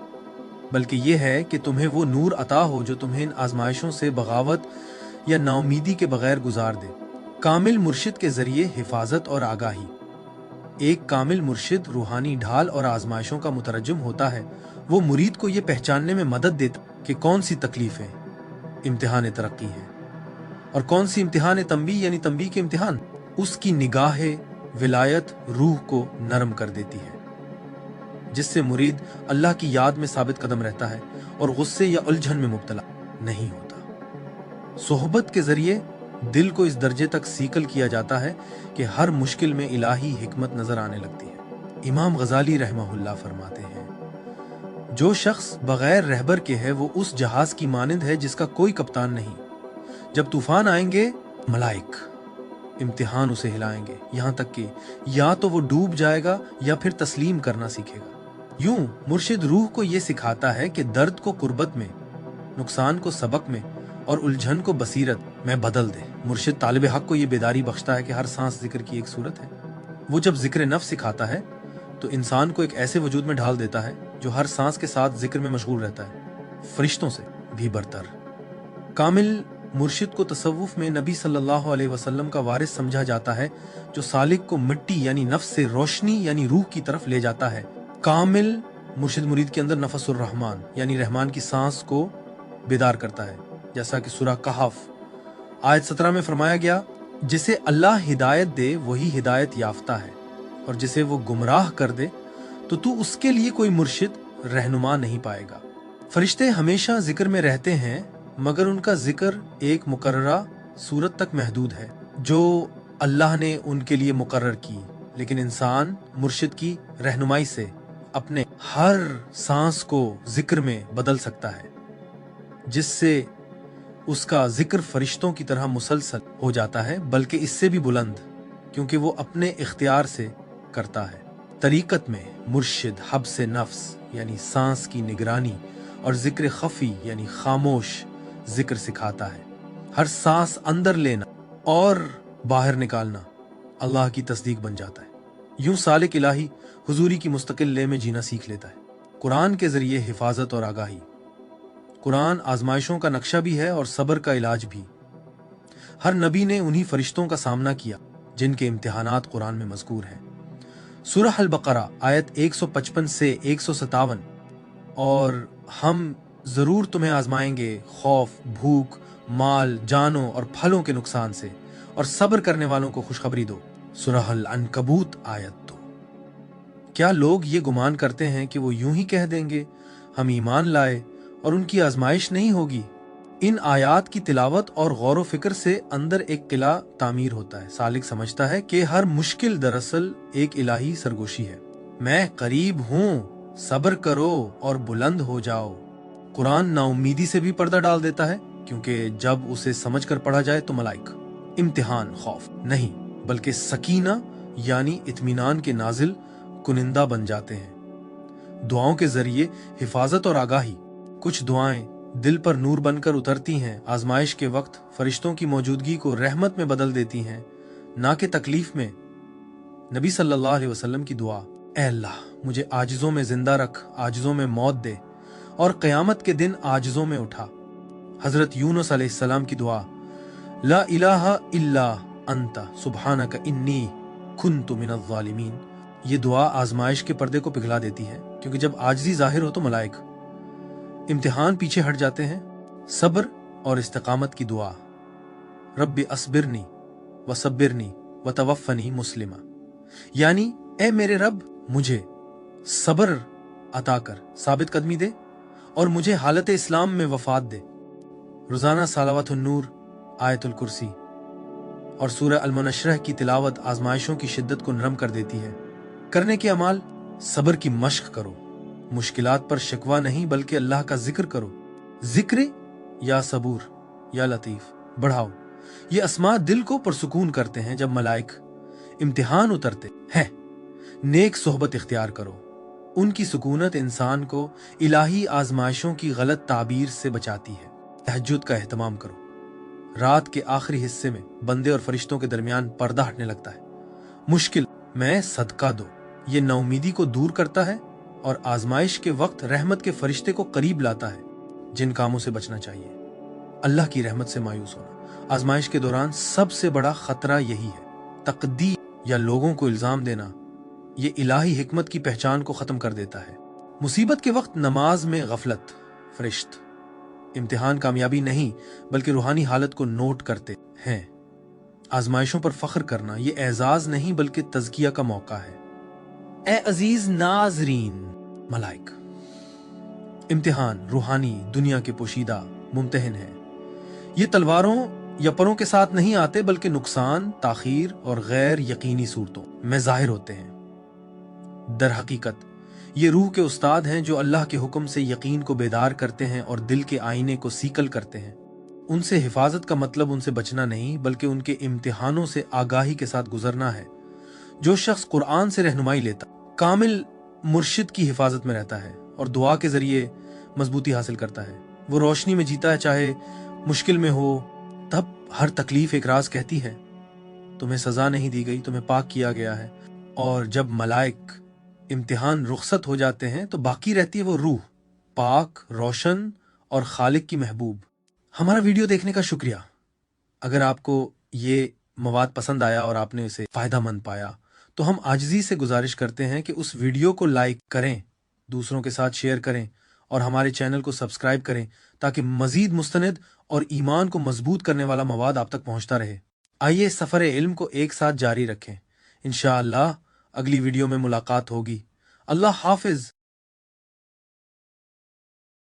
बल्कि ये है कि तुम्हें वो नूर अता हो जो तुम्हें इन आजमाइशों से बगावत या नाउमीदी के बगैर गुजार दे। कामिल मुर्शिद के जरिए हिफाजत और आगाही। एक कामिल मुर्शिद रूहानी ढाल और आजमाइशों का मुतरज्जिम होता है। वो मुरीद को ये पहचानने में मदद देता कि कौन सी तकलीफें इम्तिहान तरक्की है और कौन सी इम्तिहान तंबी यानी तंबी के इम्तिहान। उसकी निगाह विलायत रूह को नरम कर देती है, जिससे मुरीद अल्लाह की याद में साबित कदम रहता है और गुस्से या उलझन में मुब्तला नहीं होता। सोहबत के जरिए दिल को इस दर्जे तक सीकल किया जाता है कि हर मुश्किल में इलाही हिकमत नजर आने लगती है। इमाम गजाली रहमहुल्लाह फरमाते हैं, जो शख्स बगैर रहबर के है वो उस जहाज की मानिंद है जिसका कोई कप्तान नहीं। जब तूफान आएंगे मलाइक इम्तिहान उसे हिलाएंगे, यहाँ तक कि या तो वो डूब जाएगा या फिर तस्लीम करना सीखेगा। यूं मुर्शिद रूह को ये सिखाता है कि दर्द को कुर्बत में, नुकसान को सबक में और उलझन को बसीरत में बदल दे। मुर्शिद तालिब हक को ये बेदारी बख्शता है कि हर सांस जिक्र की एक सूरत है। वो जब जिक्र नफ्स सिखाता है तो इंसान को एक ऐसे वजूद में ढाल देता है जो हर सांस के साथ जिक्र में मशगूल रहता है, फरिश्तों से भी बरतर। कामिल मुर्शिद को तसव्वुफ में नबी सल्लल्लाहु अलैहि वसल्लम का वारिस समझा जाता है, जो सालिक को मिट्टी यानी नफ्स से रोशनी यानी रूह की तरफ ले जाता है। कामिल मुर्शिद मुरीद के अंदर नफसुर रहमान यानी रहमान की सांस को बेदार करता है, जैसा कि सूरह कहफ आयत 17 में फरमाया गया, जिसे अल्लाह हिदायत दे वही हिदायत याफ्ता है और जिसे वो गुमराह कर दे तो तू उसके लिए कोई मुर्शिद रहनुमा नहीं पाएगा। फरिश्ते हमेशा जिक्र में रहते हैं मगर उनका जिक्र एक मुकर्ररा सूरत तक महदूद है जो अल्लाह ने उनके लिए मुकर्रर की, लेकिन इंसान मुर्शिद की रहनुमाई से अपने हर सांस को जिक्र में बदल सकता है, जिससे उसका जिक्र फरिश्तों की तरह मुसलसल हो जाता है, बल्कि इससे भी बुलंद, क्योंकि वो अपने इख्तियार से करता है। तरीकत में मुर्शिद हब्स नफ्स यानी सांस की निगरानी और जिक्र खफी यानी खामोश जिक्र सिखाता है। हर सांस अंदर लेना और बाहर निकालना अल्लाह की तस्दीक बन जाता है। यूं सालिक इलाही हुजूरी की मुस्तकिल ले में जीना सीख लेता है। कुरान के जरिए हिफाजत और आगाही। कुरान आजमाइशों का नक्शा भी है और सब्र का इलाज भी। हर नबी ने उन्हीं फरिश्तों का सामना किया जिनके इम्तिहानात कुरान में मज़कूर हैं। सूरह अल बकरा आयत 155 से 157, और हम जरूर तुम्हें आजमाएंगे खौफ, भूख, माल, जानों और फलों के नुकसान से, और सब्र करने वालों को खुशखबरी दो। सूरह अल अनकबूत आयत 2। क्या लोग ये गुमान करते हैं कि वो यूं ही कह देंगे हम ईमान लाए और उनकी आजमाइश नहीं होगी? इन आयात की तिलावत और गौर व फिक्र से अंदर एक किला तामीर होता है। सालिक समझता है कि हर मुश्किल दरअसल एक इलाही सरगोशी है। मैं करीब हूँ, सब्र करो और बुलंद हो जाओ। कुरान नाउम्मीदी से भी पर्दा डाल देता है, क्योंकि जब उसे समझकर पढ़ा जाए तो मलाइक इम्तिहान खौफ नहीं बल्कि सकीना यानी इत्मीनान के नाजिल कुनिंदा बन जाते हैं। दुआओं के जरिए हिफाजत और आगाही। कुछ दुआएं दिल पर नूर बनकर उतरती हैं, आजमाइश के वक्त फरिश्तों की मौजूदगी को रहमत में बदल देती हैं, ना कि तकलीफ में। नबी सल्लल्लाहु अलैहि वसल्लम की दुआ, ऐ अल्लाह मुझे आजिजों में जिंदा रख, आजिजों में मौत दे और क़यामत के दिन आजिजों में उठा। हजरत यूनुस अलैहिस्सलाम की दुआ, ला इलाहा इल्ला अंता सुब्हानका इन्नी कुन्तु मिनज़ ज़ालिमीन। ये दुआ आजमाइश के पर्दे को पिघला देती है, क्योंकि जब आजिज़ी जाहिर हो तो मलाइक इम्तिहान पीछे हट जाते हैं। सब्र और इस्तिकामत की दुआ, रब्बी असबिरनी व सब्बिरनी व तवफ़नी मुस्लिमा, यानी ए मेरे रब मुझे सब्र अता कर, साबित कदमी दे और मुझे हालत इस्लाम में वफात दे। रोजाना सलावतुन नूर, आयतुल कुर्सी और सूरह अल-मुनश्शिरह की तिलावत आजमाइशों की शिद्दत को नरम कर देती है। करने के अमाल, सब्र की मश्क करो, मुश्किलात पर शिकवा नहीं बल्कि अल्लाह का जिक्र करो। जिक्र या सबूर या लतीफ बढ़ाओ। ये अस्मा दिल को पुरसुकून करते हैं। जब मलाइक इम्तिहान उतरते हैं, नेक सोहबत इख्तियार करो। उनकी सुकूनत इंसान को इलाही आजमाइशों की गलत ताबीर से बचाती है। तहज्जुद का एहतमाम करो। रात के आखिरी हिस्से में बंदे और फरिश्तों के दरमियान पर्दा हटने लगता है। मुश्किल में सदका दो, ये नाउमीदी को दूर करता है और आजमाइश के वक्त रहमत के फरिश्ते को करीब लाता है। जिन कामों से बचना चाहिए, अल्लाह की रहमत से मायूस होना। आजमाइश के दौरान सबसे बड़ा खतरा यही है। तकदीर या लोगों को इल्जाम देना, ये इलाही हिकमत की पहचान को खत्म कर देता है। मुसीबत के वक्त नमाज में गफलत, फरिश्त इम्तिहान कामयाबी नहीं बल्कि रूहानी हालत को नोट करते हैं। आजमाइशों पर फख्र करना ये एजाज नहीं बल्कि तज़किया का मौका है। ए अजीज नाजरीन, मलाइक इम्तिहान रूहानी दुनिया के पोशीदा मुमतहिन है। ये तलवारों या परों के साथ नहीं आते बल्कि नुकसान, ताखीर और गैर यकीनी सूरतों में जाहिर होते हैं। दर हकीकत ये रूह के उस्ताद हैं जो अल्लाह के हुक्म से यकीन को बेदार करते हैं और दिल के आईने को सीकल करते हैं। उनसे हिफाजत का मतलब उनसे बचना नहीं बल्कि उनके इम्तिहानों से आगाही के साथ गुजरना है। जो शख्स कुरान से रहनुमाई लेता, कामिल मुर्शिद की हिफाजत में रहता है और दुआ के जरिए मजबूती हासिल करता है, वो रोशनी में जीता है। चाहे मुश्किल में हो, तब हर तकलीफ एक राज कहती है, तुम्हें सजा नहीं दी गई, तुम्हें पाक किया गया है। और जब मलाइक इम्तिहान रुखसत हो जाते हैं तो बाकी रहती है वो रूह, पाक, रोशन और खालिक की महबूब। हमारा वीडियो देखने का शुक्रिया। अगर आपको ये मवाद पसंद आया और आपने इसे फायदामंद पाया तो हम आजिज़ी से गुजारिश करते हैं कि उस वीडियो को लाइक करें, दूसरों के साथ शेयर करें और हमारे चैनल को सब्सक्राइब करें, ताकि मजीद मुस्तनिद और ईमान को मजबूत करने वाला मवाद आप तक पहुंचता रहे। आइए सफ़र इल्म को एक साथ जारी रखें। इंशाअल्लाह अगली वीडियो में मुलाकात होगी। अल्लाह हाफिज।